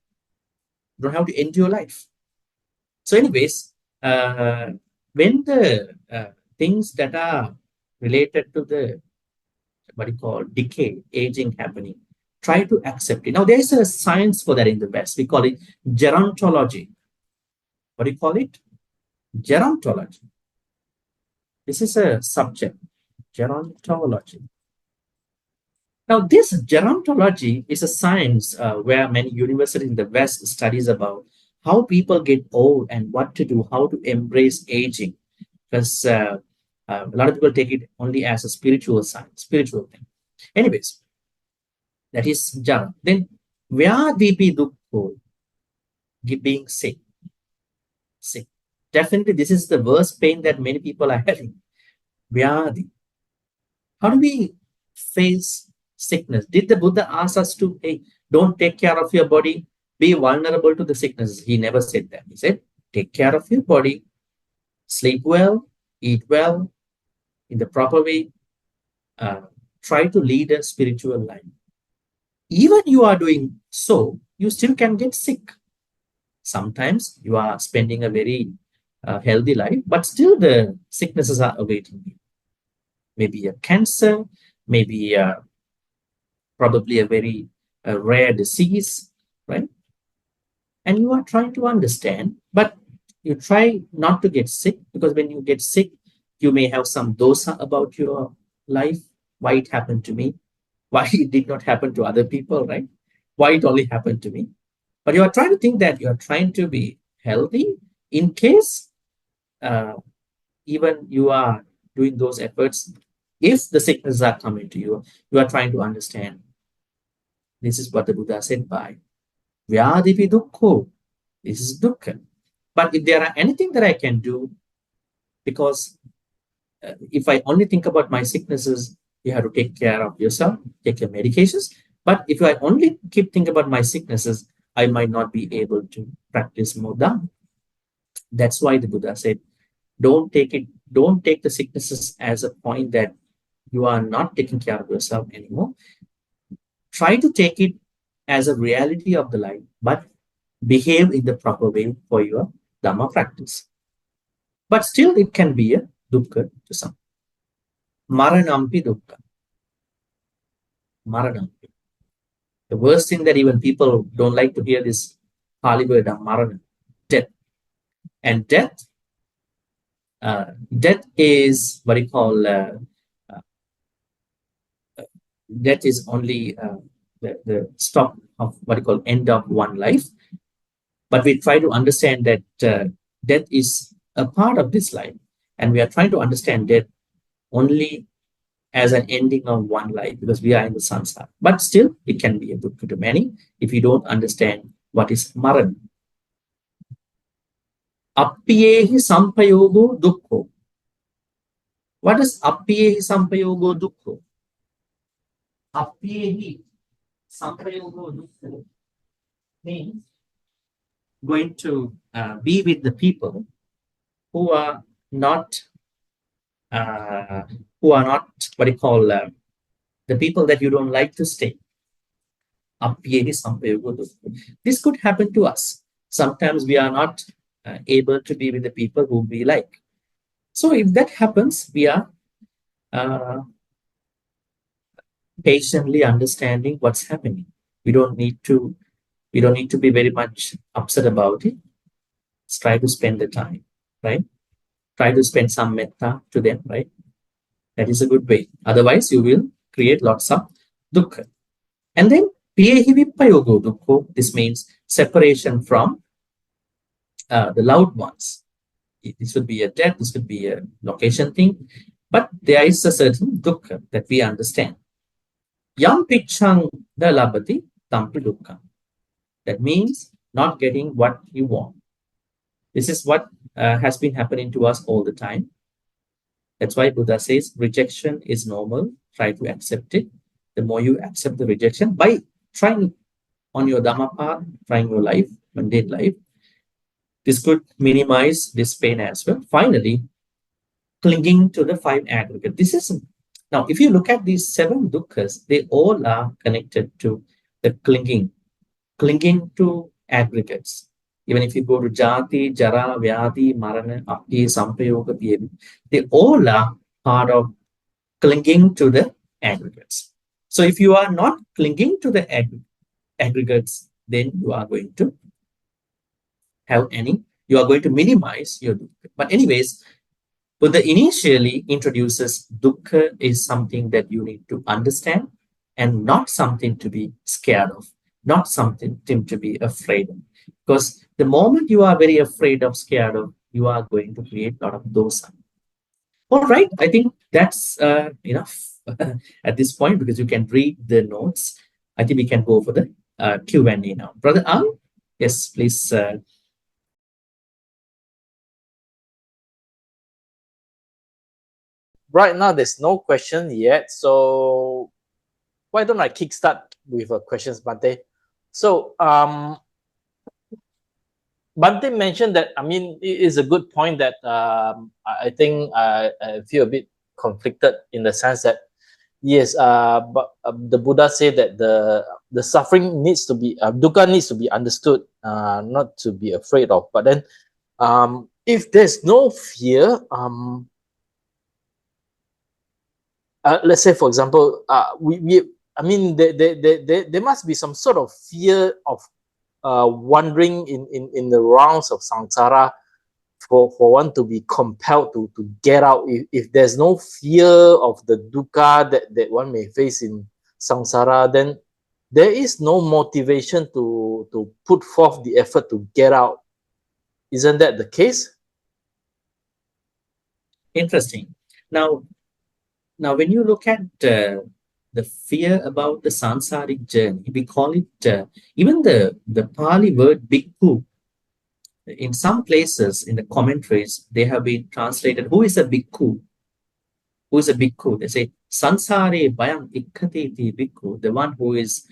You don't have to end your life. So anyways, when the things that are related to the what you call decay, aging happening, try to accept it. Now there is a science for that in the West. We call it gerontology. What do you call it? Gerontology. This is a subject, gerontology. Now this gerontology is a science where many universities in the West studies about how people get old and what to do, how to embrace aging. Because a lot of people take it only as a spiritual science, spiritual thing. Anyways, that is jara. Then vyadipi dukkho, being sick. Sick. Definitely, this is the worst pain that many people are having. Vyadi. How do we face sickness? Did the Buddha ask us to, hey, don't take care of your body, be vulnerable to the sicknesses? He never said that. He said, take care of your body, sleep well, eat well, in the proper way, try to lead a spiritual life. Even you are doing so, you still can get sick. Sometimes you are spending a very healthy life, but still the sicknesses are awaiting you. Maybe a cancer, maybe probably a very rare disease, right? And you are trying to understand, but you try not to get sick, because when you get sick, you may have some dosa about your life. Why it happened to me? Why it did not happen to other people, right? Why it only happened to me? But you are trying to think that you are trying to be healthy in case even you are doing those efforts. If the sicknesses are coming to you, you are trying to understand. This is what the Buddha said by Vyadipi dukkho. This is dukkha. But if there are anything that I can do, because if I only think about my sicknesses, you have to take care of yourself, take your medications. But if I only keep thinking about my sicknesses, I might not be able to practice more Dhamma. That's why the Buddha said, don't take the sicknesses as a point that you are not taking care of yourself anymore. Try to take it as a reality of the life, but behave in the proper way for your Dhamma practice. But still, it can be a dukkha to some. Maranampi dukkha. Maranampi. The worst thing that even people don't like to hear this Pali word, marana, death. And death is what you call, death is only the stop of what you call end of one life. But we try to understand that death is a part of this life. And we are trying to understand death only as an ending of one life, because we are in the samsara. But still, it can be a dukkha to many if you don't understand what is marana. Appiyehi sampayogo dukkho. What is appiyehi sampayogo dukkho? Appiyehi sampayogo dukkho means going to be with the people who are not what you call the people that you don't like to stay. This could happen to us. Sometimes we are not able to be with the people who we like. So if that happens, we are patiently understanding what's happening. We don't need to be very much upset about it. Let's try to spend the time, right? Try to spend some metta to them, right? That is a good way. Otherwise, you will create lots of dukkha. And then piyehi vippayogo dukkho. This means separation from the loved ones. This would be a death, this could be a location thing, but there is a certain dukkha that we understand. Yam pichang da labati tampi dukkha. That means not getting what you want. This is what has been happening to us all the time. That's why Buddha says rejection is normal. Try to accept it. The more you accept the rejection by trying on your Dhamma path, trying your life, mundane life, this could minimize this pain as well. Finally, clinging to the 5 aggregate. This is now, if you look at these 7 dukkhas, they all are connected to the clinging to aggregates. Even if you go to Jati, Jara, Vyadi, Marana, Appi, Sampayoga, Piyevi, they all are part of clinging to the aggregates. So if you are not clinging to the aggregates, then you are going to minimize your dukkha. But anyways, Buddha initially introduces dukkha is something that you need to understand and not something to be scared of, not something to be afraid of. Because the moment you are very afraid of, scared of, you are going to create a lot of dosa. All right, I think that's enough at this point, because you can read the notes. I think we can go for the Q&A now. Brother Ang, yes, please. Right now, there's no question yet. So why don't I kickstart with questions, Bante? So Bante mentioned that, I mean, it is a good point that I think I feel a bit conflicted in the sense that, yes, but the Buddha said that the suffering needs to be, dukkha needs to be understood, not to be afraid of. But then if there's no fear, let's say, for example, I mean, there must be some sort of fear of wandering in the rounds of samsara for one to be compelled to get out. If there's no fear of the dukkha that one may face in samsara, then there is no motivation to put forth the effort to get out. Isn't that the case? Interesting. Now, when you look at the fear about the sansaric journey, we call it, even the Pali word bhikkhu, in some places in the commentaries, they have been translated, who is a bhikkhu? Who is a bhikkhu? They say, sansare bayam ikkati ti bhikkhu, the one who is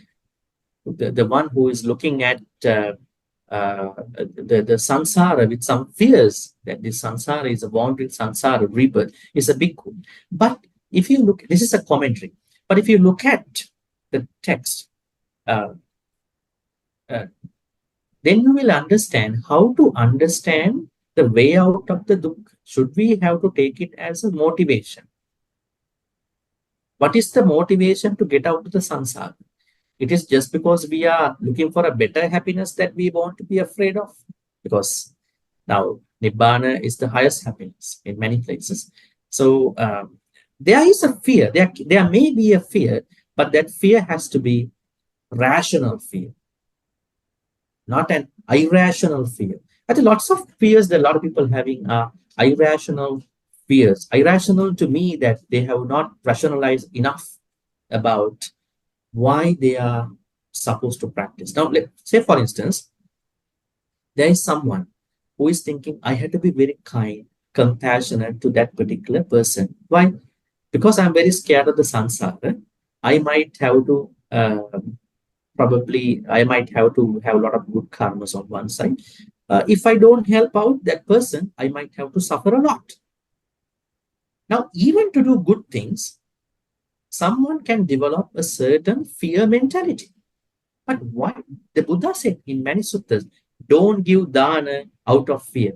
the one who is looking at the samsara with some fears that this samsara is a wandering samsara rebirth is a bhikkhu. But if you look, this is a commentary, but if you look at the text, uh, uh, then you will understand how to understand the way out of the dukkha. Should we have to take it as a motivation? What is the motivation to get out of the samsara? It is just because we are looking for a better happiness that we want to be afraid of. Because now Nibbana is the highest happiness in many places. So there is a fear. There may be a fear, but that fear has to be rational fear, not an irrational fear. I think lots of fears that a lot of people having are irrational fears. Irrational to me that they have not rationalized enough about why they are supposed to practice. Now, let's say, for instance, there is someone who is thinking, I have to be very kind, compassionate to that particular person. Why? Because I'm very scared of the samsara. I might have to I might have to have a lot of good karmas on one side. If I don't help out that person, I might have to suffer a lot. Now, even to do good things, someone can develop a certain fear mentality. But why? The Buddha said in many suttas, don't give dana out of fear.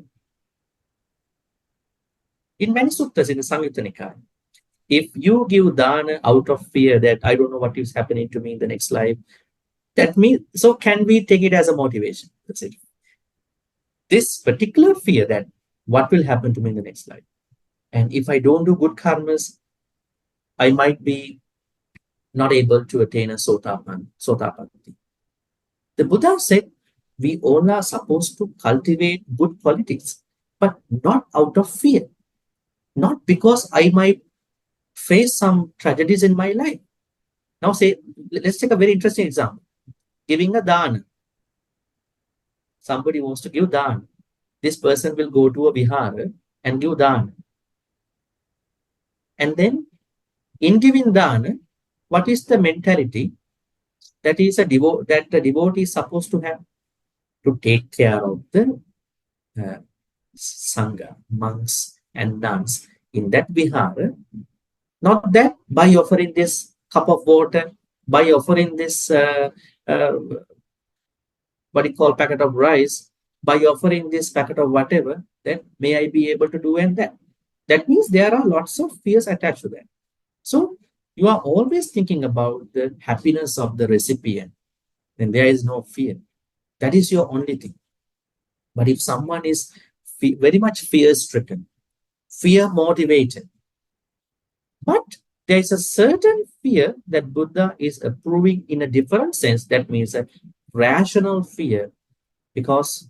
In many suttas in the Samyutta Nikaya, if you give dana out of fear that I don't know what is happening to me in the next life, that means, so can we take it as a motivation? That's it. This particular fear that what will happen to me in the next life. And if I don't do good karmas, I might be not able to attain a sotapatti. The Buddha said we all are supposed to cultivate good qualities, but not out of fear. Not because I might face some tragedies in my life. Now say, let's take a very interesting example. Giving a dana. Somebody wants to give dana. This person will go to a vihara and give dana. And then in giving dana, what is the mentality that is that the devotee is supposed to have? To take care of the sangha, monks and nuns in that vihara. Not that by offering this cup of water, by offering this what you call packet of rice, by offering this packet of whatever, then may I be able to do and that. That means there are lots of fears attached to that. So you are always thinking about the happiness of the recipient, then there is no fear. That is your only thing. But if someone is very much fear-stricken, fear-motivated, but there is a certain fear that Buddha is approving in a different sense. That means a rational fear, because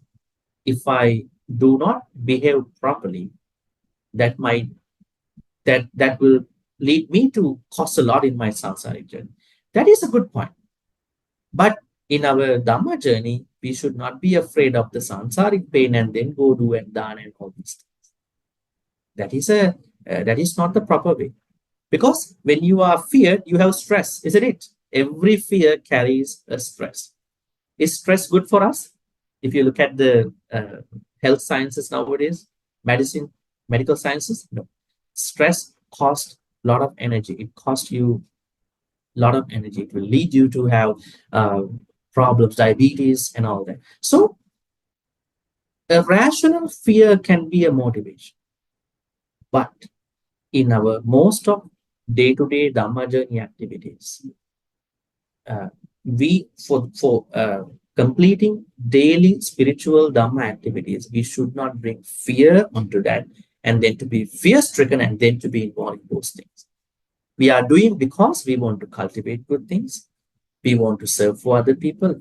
if I do not behave properly, that will lead me to cost a lot in my samsaric journey. That is a good point. But in our Dhamma journey, we should not be afraid of the samsaric pain and then go do and dana and all these things. That is not the proper way. Because when you are feared, you have stress, isn't it? Every fear carries a stress. Is stress good for us? If you look at the health sciences nowadays, medical sciences, no. Stress costs a lot of energy. It costs you a lot of energy. It will lead you to have problems, diabetes and all that. So a rational fear can be a motivation. But in our most of day-to-day Dhamma journey activities, for completing daily spiritual Dhamma activities, we should not bring fear onto that and then to be fear-stricken and then to be involved in those things. We are doing because we want to cultivate good things. We want to serve for other people.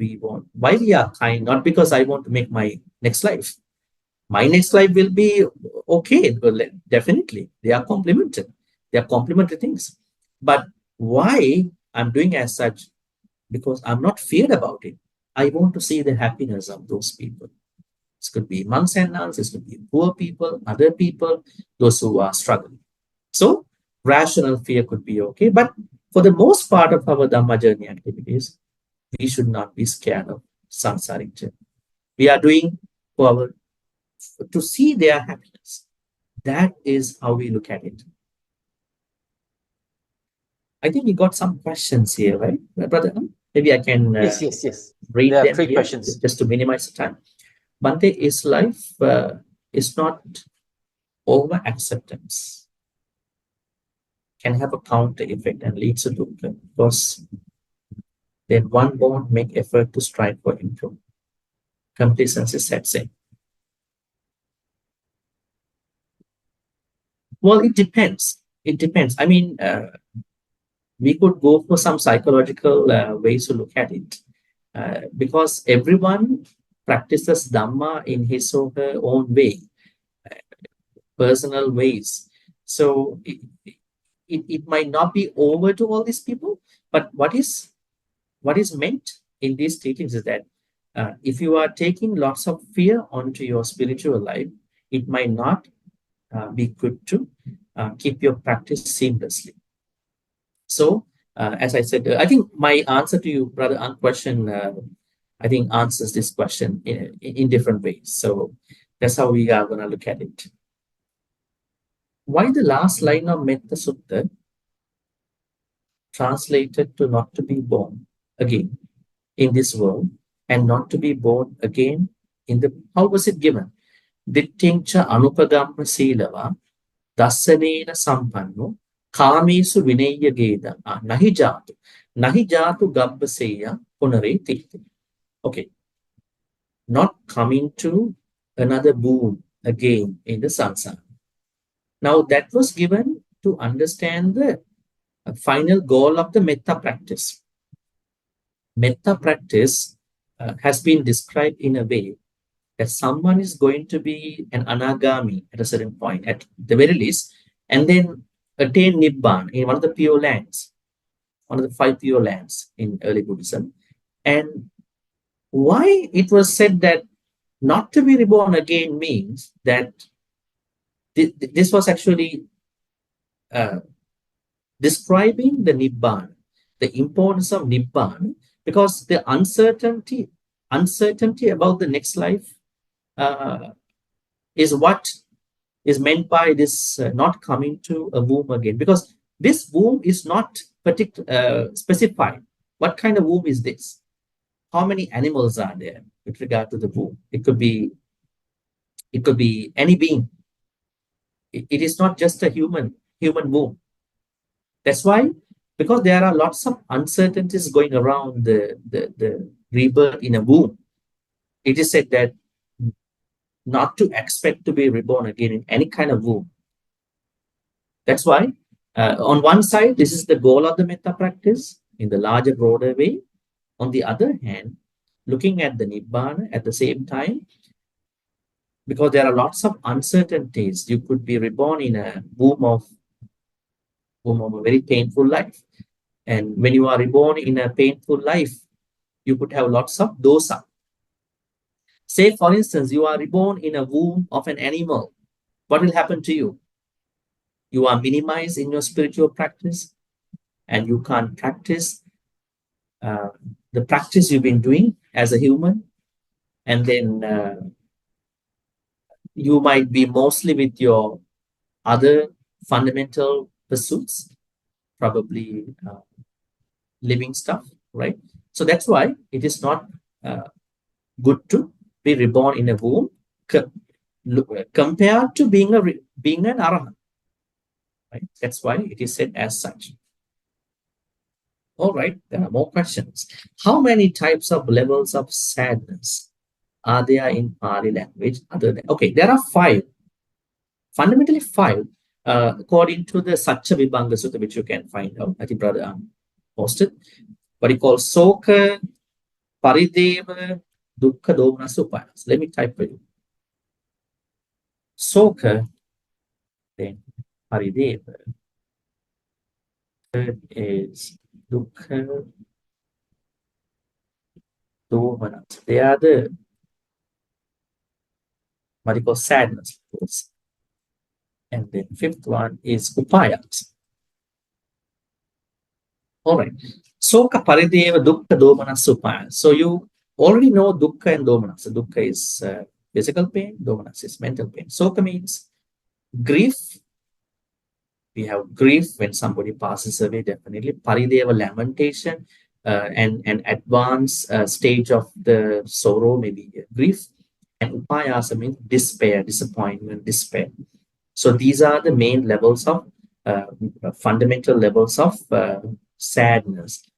Why we are kind, not because I want to make my next life. My next life will be okay, definitely. They are complementary. They are complementary things. But why I'm doing as such? Because I'm not feared about it. I want to see the happiness of those people. This could be monks and nuns, this could be poor people, other people, those who are struggling. So rational fear could be okay. But for the most part of our Dhamma journey activities, we should not be scared of samsaric journey. We are doing for to see their happiness. That is how we look at it. I think we got some questions here, right, brother? Maybe I can yes. read There are them 3 here questions. just to minimize the time. Bante, is life is not over acceptance can have a counter effect and leads to dukkha, because then one won't make effort to strive for improvement. Complacency sets in. Well, it depends. It depends. I mean, we could go for some psychological ways to look at it, because everyone practices Dhamma in his or her own way, personal ways. So it might not be over to all these people, but what is meant in these teachings is that if you are taking lots of fear onto your spiritual life, it might not be good to keep your practice seamlessly. So, as I said, I think my answer to you, brother, question, I think answers this question in different ways. So that's how we are going to look at it. Why the last line of Metta Sutta translated to not to be born again in this world and not to be born again in the, how was it given? Dittincha anupagamma silava dassanena sampanno kamesu vinaya geda nahi jatu gabbaseya punare tirti. Okay, not coming to another boom again in the samsara. Now that was given to understand the final goal of the metta practice. Metta practice has been described in a way that someone is going to be an anagami at a certain point, at the very least, and then attain Nibbana in one of the pure lands, one of the 5 pure lands in early Buddhism. And why it was said that not to be reborn again means that this was actually describing the Nibbana, the importance of Nibbana, because the uncertainty about the next life is what is meant by this not coming to a womb again, because this womb is not specified. What kind of womb is this? How many animals are there with regard to the womb? It could be any being. It is not just a human womb. That's why, because there are lots of uncertainties going around the rebirth in a womb, it is said that not to expect to be reborn again in any kind of womb. That's why, on one side, this is the goal of the metta practice in the larger, broader way. On the other hand, looking at the Nibbana at the same time, because there are lots of uncertainties. You could be reborn in a womb of a very painful life. And when you are reborn in a painful life, you could have lots of dosa. Say, for instance, you are reborn in a womb of an animal. What will happen to you? You are minimized in your spiritual practice, and you can't practice the practice you've been doing as a human. And then you might be mostly with your other fundamental pursuits, probably living stuff, right? So that's why it is not good to be reborn in a womb compared to being an arahant, right? That's why it is said as such. All right, there are more questions. How many types of levels of sadness are there in Pali language other than, okay, there are 5, fundamentally 5, according to the Satcha Vibhanga Sutta, which you can find out. I think brother posted. What he calls Soka, Parideva, Dukkha, Domanassa, Upayanas. Let me type for you. Soka, then Parideva. Third is Dukkha, Domanassa. They are the what he calls sadness, of course. And then 5th one is Upayanas. All right. Soka parideva dukkha domanassa upaya. So you already know dukkha and domanassa. Dukkha is physical pain, domanassa is mental pain. Soka means grief. We have grief when somebody passes away, definitely. Parideva, lamentation, and an advanced stage of the sorrow, maybe grief. And upayasa means despair, disappointment, despair. So these are the main levels of fundamental levels of sadness.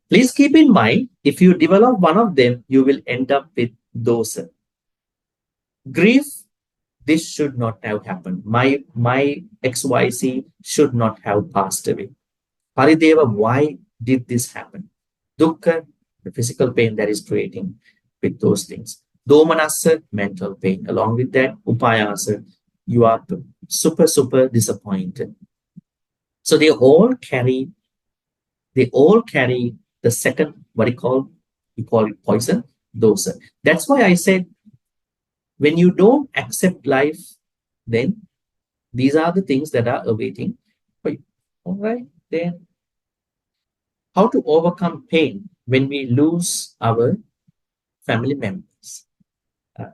Please keep in mind, if you develop one of them, you will end up with dosa. Grief, this should not have happened. My XYZ should not have passed away. Parideva, why did this happen? Dukkha, the physical pain that is creating with those things. Domanassa, mental pain. Along with that, upayasa, you are super, super disappointed. So they all carry the second, what you call it poison, dosa. That's why I said, when you don't accept life, then these are the things that are awaiting for you. All right, then how to overcome pain when we lose our family members? Uh,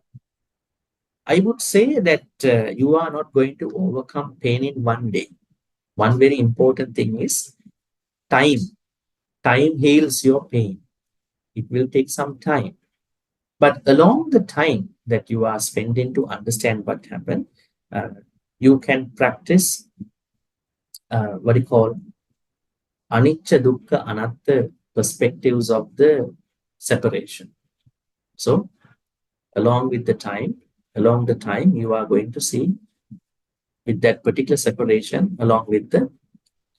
I would say that you are not going to overcome pain in one day. One very important thing is time. Time heals your pain. It will take some time. But along the time that you are spending to understand what happened, uh, you can practice what you call anicca, dukkha, anatta perspectives of the separation. So along the time, you are going to see with that particular separation, along with the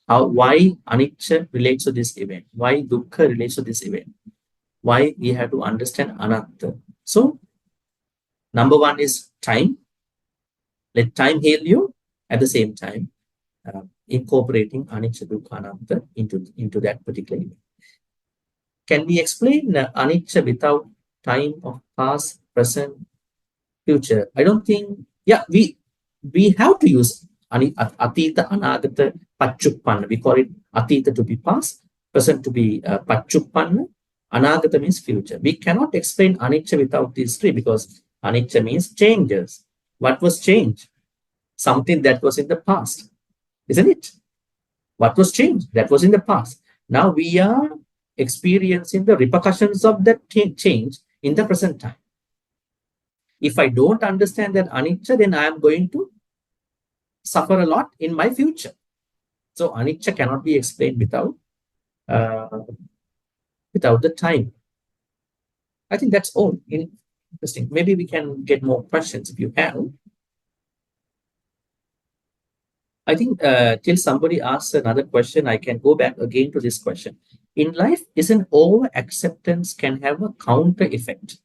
why anicca relates to this event, why dukkha relates to this event, why we have to understand anatta. So number one is time. Let time heal you. At the same time, incorporating anicca, dukkha, anatta into that particular event. Can we explain anicca without time of past, present, future? I don't think. Yeah, we have to use atita, anagata, pachuppanna. We call it atita to be past, present to be pachuppanna, anagata means future. We cannot explain anicca without these three, because anicca means changes. What was changed? Something that was in the past, isn't it? What was changed? That was in the past. Now we are experiencing the repercussions of that change in the present time. If I don't understand that anicca, then I am going to suffer a lot in my future. So anicca cannot be explained uh, without the time. I think that's all. Interesting. Maybe we can get more questions if you have. I think till somebody asks another question, I can go back again to this question. In life, isn't over acceptance can have a counter effect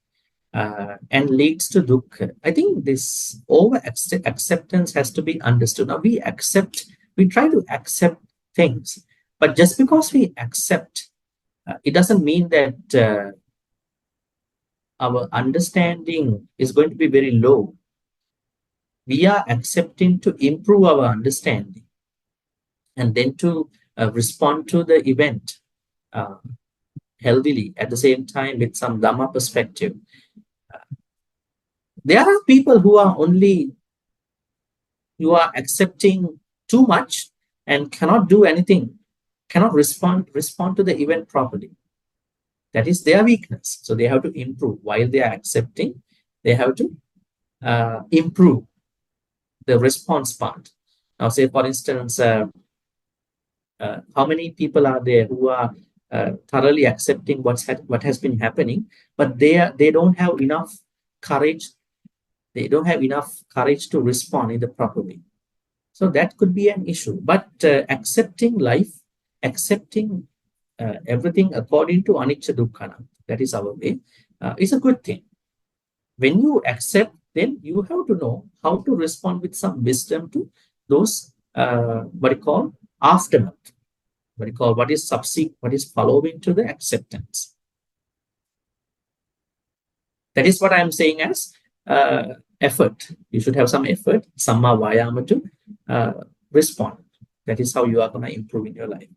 and leads to dukkha? I think this over acceptance has to be understood. Now we try to accept things, but just because we accept, it doesn't mean that our understanding is going to be very low. We are accepting to improve our understanding and then to respond to the event healthily at the same time with some Dhamma perspective. There are people who are accepting too much and cannot do anything, cannot respond to the event properly. That is their weakness. So they have to improve. While they are accepting, they have to improve the response part. Now, say for instance, how many people are there who are thoroughly accepting what has been happening, but they don't have enough courage. They don't have enough courage to respond in the proper way. So that could be an issue. But accepting life, accepting everything according to anicca, dukkha, that is our way, is a good thing. When you accept, then you have to know how to respond with some wisdom to those what you call aftermath. What is subsequent, what is following to the acceptance. That is what I am saying as effort. You should have some effort, samma vayama, to respond. That is how you are going to improve in your life.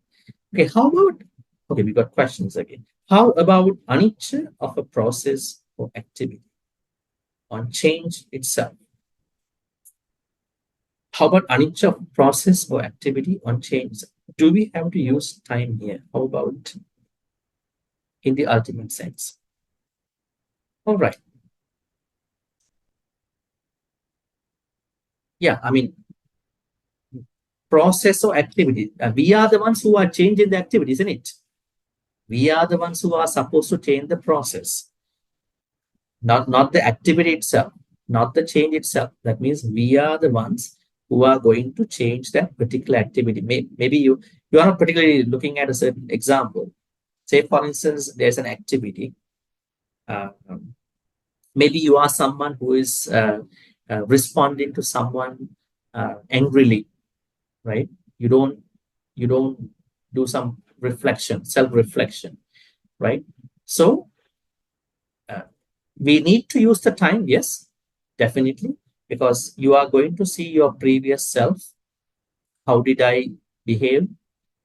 Okay, how about, okay, we got questions again. How about anicca of a process or activity on change itself? How about anicca of process or activity on change? Do we have to use time here? How about in the ultimate sense? All right. Yeah, I mean, process or activity. We are the ones who are changing the activity, isn't it? We are the ones who are supposed to change the process, not the activity itself, not the change itself. That means we are the ones who are going to change that particular activity. Maybe you are not particularly looking at a certain example. Say, for instance, there's an activity. Uh, maybe you are someone who is responding to someone angrily, right? You don't do some reflection, self-reflection, right? So uh, we need to use the time, yes, definitely, because you are going to see your previous self. How did I behave?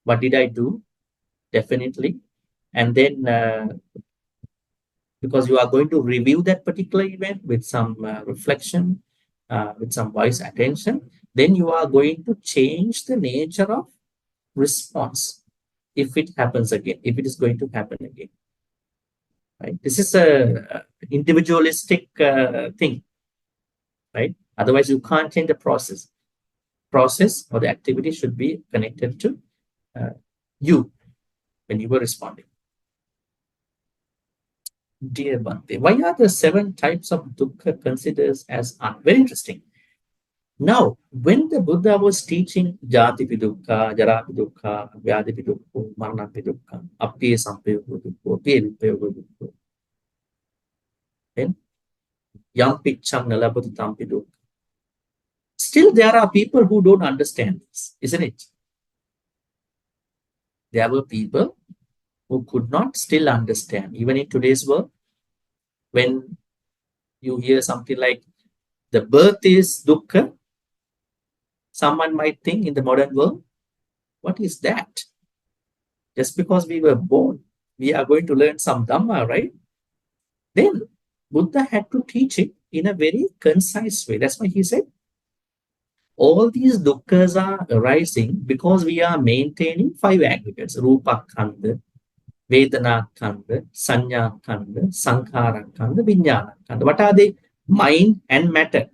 What did I do? Definitely. And then because you are going to review that particular event with some reflection, with some wise attention, then you are going to change the nature of response if it happens again, if it is going to happen again. Right? This is a individualistic thing, right? Otherwise, you can't change the process. Process or the activity should be connected to you when you were responding. Dear Bhante, why are the 7 types of dukkha considered as very interesting? Now, when the Buddha was teaching Jati Pidukkha, Jara Pidukkha, Vyadi Pidukkha, Marana Pidukkha, Appiya Sampayoga Dukkha, Appiya Vipayoga Dukkha, then Yam Pichang Nalabatu Tampi Dukkha. Still, there are people who don't understand this, isn't it? There were people who could not still understand, even in today's world, when you hear something like the birth is dukkha, someone might think in the modern world, what is that? Just because we were born, we are going to learn some Dhamma, right? Then Buddha had to teach it in a very concise way. That's why he said, all these dukkhas are arising because we are maintaining 5 aggregates, Rupa Khandha, Vedana Khandha, Sanya Khandha, Sankhara Khandha, Vijnana Khandha. What are they? Mind and matter.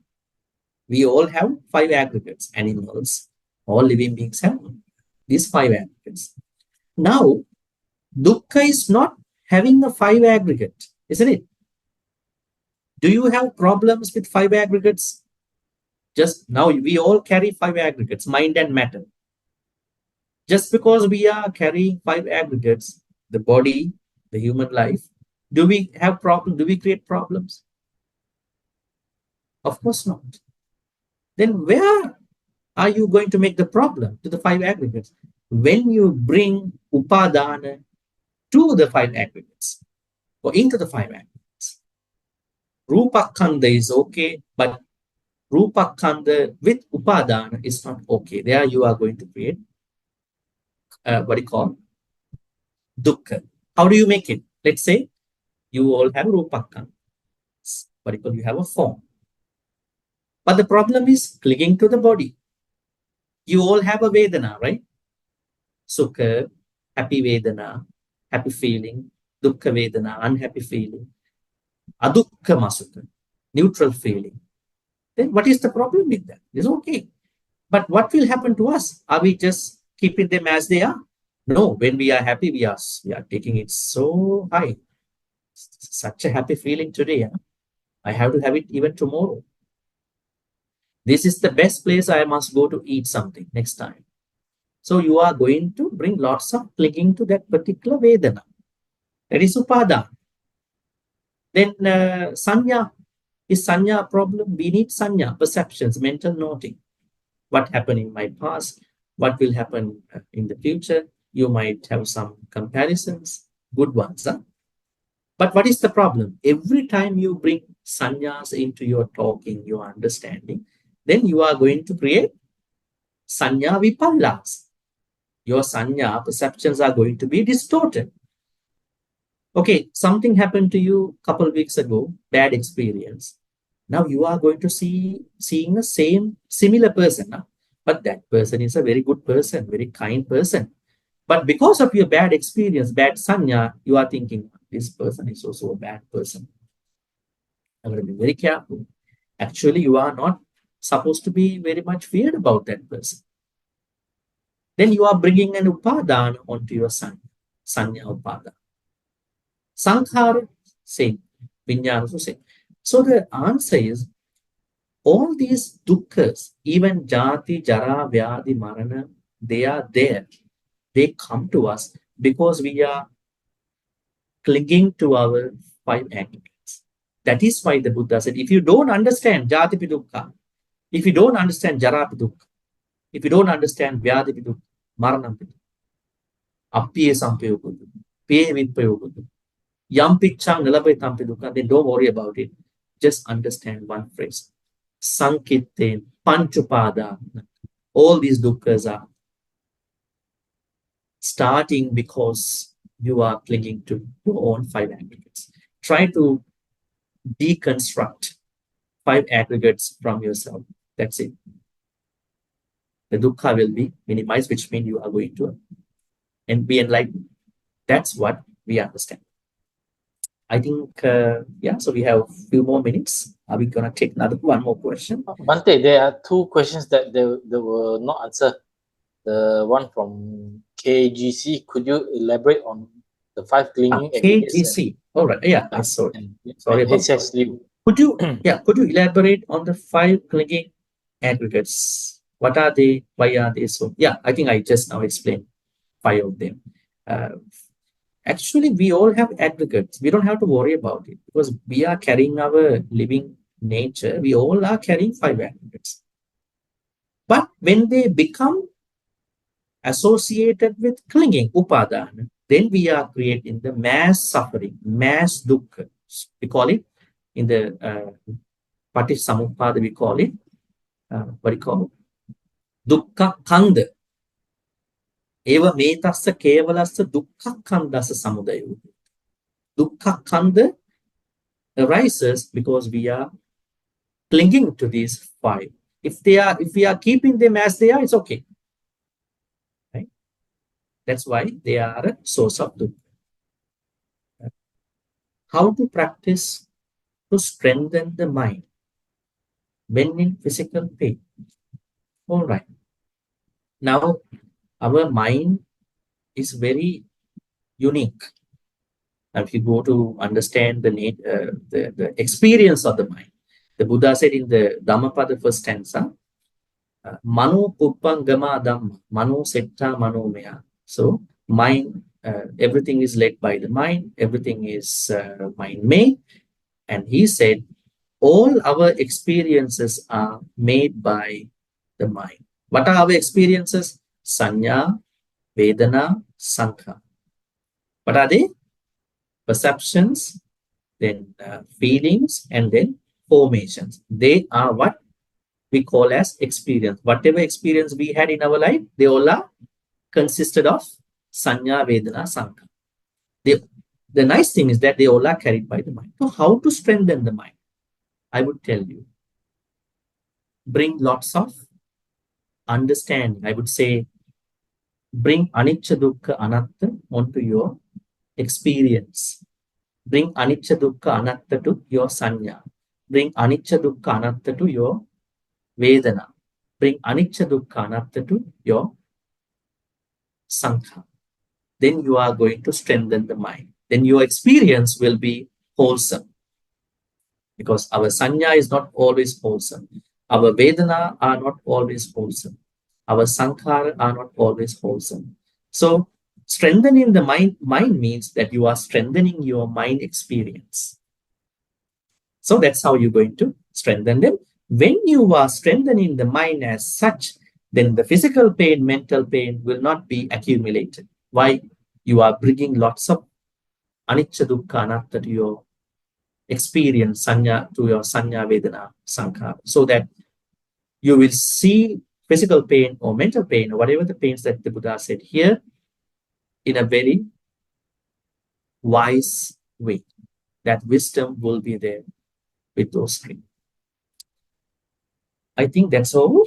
We all have 5 aggregates. Animals, all living beings have these 5 aggregates. Now, dukkha is not having a 5 aggregate, isn't it? Do you have problems with 5 aggregates? Just now, we all carry 5 aggregates, mind and matter. Just because we are carrying 5 aggregates, the body, the human life, do we have problems? Do we create problems? Of course not. Then where are you going to make the problem to the 5 aggregates? When you bring upadana to the 5 aggregates or into the 5 aggregates. Rupa Khandha is okay, but Rupa Khandha with upadana is not okay. There you are going to create what do you call dukkha. How do you make it? Let's say you all have Rupa Khandha. What do you call? You have a form. But the problem is clinging to the body. You all have a Vedana, right? Sukha, happy Vedana, happy feeling, Dukkha Vedana, unhappy feeling, Adukha Masukha, neutral feeling. Then what is the problem with that? It's okay. But what will happen to us? Are we just keeping them as they are? No, when we are happy, we are taking it so high. Such a happy feeling today. Huh? I have to have it even tomorrow. This is the best place I must go to eat something next time. So you are going to bring lots of clinging to that particular Vedana. That is Upada. Then Sanya. Is Sanya a problem? We need Sanya, perceptions, mental noting. What happened in my past? What will happen in the future? You might have some comparisons, good ones. Huh? But what is the problem? Every time you bring Sanyas into your talking, your understanding, then you are going to create Sanya Vipallas. Your sanya perceptions are going to be distorted. Okay, something happened to you a couple of weeks ago, bad experience. Now you are going to seeing the similar person now. But that person is a very good person, very kind person. But because of your bad experience, bad sanya, you are thinking, this person is also a bad person. I'm going to be very careful. Actually, you are not supposed to be very much feared about that person. Then you are bringing an upadana onto your sanya upadana. Sankhara, same. Vinyana also same. So the answer is, all these dukkhas, even jati, jara, vyadi, marana, they are there. They come to us because we are clinging to our five aggregates. That is why the Buddha said, if you don't understand jati dukkha, if you don't understand jara dukkha, if you don't understand vyadi dukkha, marana dukkha, appiye sampayoga dukkha, piye vipayoga dukkha, yam pichang nilabhe tampi dukkha, then don't worry about it. Just understand one phrase. Sankitten, panchupada. All these dukkhas are starting because you are clinging to your own five aggregates. Try to deconstruct five aggregates from yourself. That's it. The dukkha will be minimized, which means you are going to and be enlightened. That's what we understand. I think, yeah, so we have a few more minutes. Are we going to take one more question? Bante, there are two questions that they were not answered. The one from KGC, could you elaborate on the five clinging aggregates? KGC. All right. Yeah, I saw it. Sorry about that. Could you elaborate on the five clinging aggregates? What are they? Why are they so? Yeah, I think I just now explained five of them. Actually, we all have aggregates. We don't have to worry about it because we are carrying our living nature. We all are carrying five aggregates. But when they become associated with clinging, upadana, then we are creating the mass suffering, mass dukkha. We call it in the Paticsamuppada, we call it, what do you call it? Dukkha kanda. Eva metassa kevalassa dukkha kandasa samudayo. Dukkha kanda arises because we are clinging to these five. If we are keeping them as they are, it's okay. Right? That's why they are a source of dukkha. How to practice to strengthen the mind when in physical pain? All right. Now, our mind is very unique. Now, if you go to understand the experience of the mind, the Buddha said in the Dhammapada first stanza, Mano Puppangama Dhamma, Mano Setta Mano Maya. So, mind, everything is led by the mind, everything is mind made. And he said, all our experiences are made by the mind. What are our experiences? Sanya, Vedana, Sankha. What are they? Perceptions, then feelings, and then formations. They are what we call as experience. Whatever experience we had in our life, they all are consisted of Sanya, Vedana, Sankha. The nice thing is that they all are carried by the mind. So how to strengthen the mind? I would tell you, bring lots of understanding. I would say, bring anicca dukkha anatta onto your experience. Bring anicca dukkha anatta to your sanya. Bring anicca dukkha anatta to your vedana. Bring anicca dukkha anatta to your sankha. Then you are going to strengthen the mind. Then your experience will be wholesome. Because our sanya is not always wholesome. Our vedana are not always wholesome. Our sankhara are not always wholesome. So strengthening the mind means that you are strengthening your mind experience. So that's how you're going to strengthen them. When you are strengthening the mind as such, then the physical pain, mental pain will not be accumulated. Why? You are bringing lots of anicca dukkha anatta to your experience, sanya, to your sanya, vedana, sankhara, so that you will see physical pain or mental pain or whatever the pains that the Buddha said here in a very wise way. That wisdom will be there with those three. I think that's all.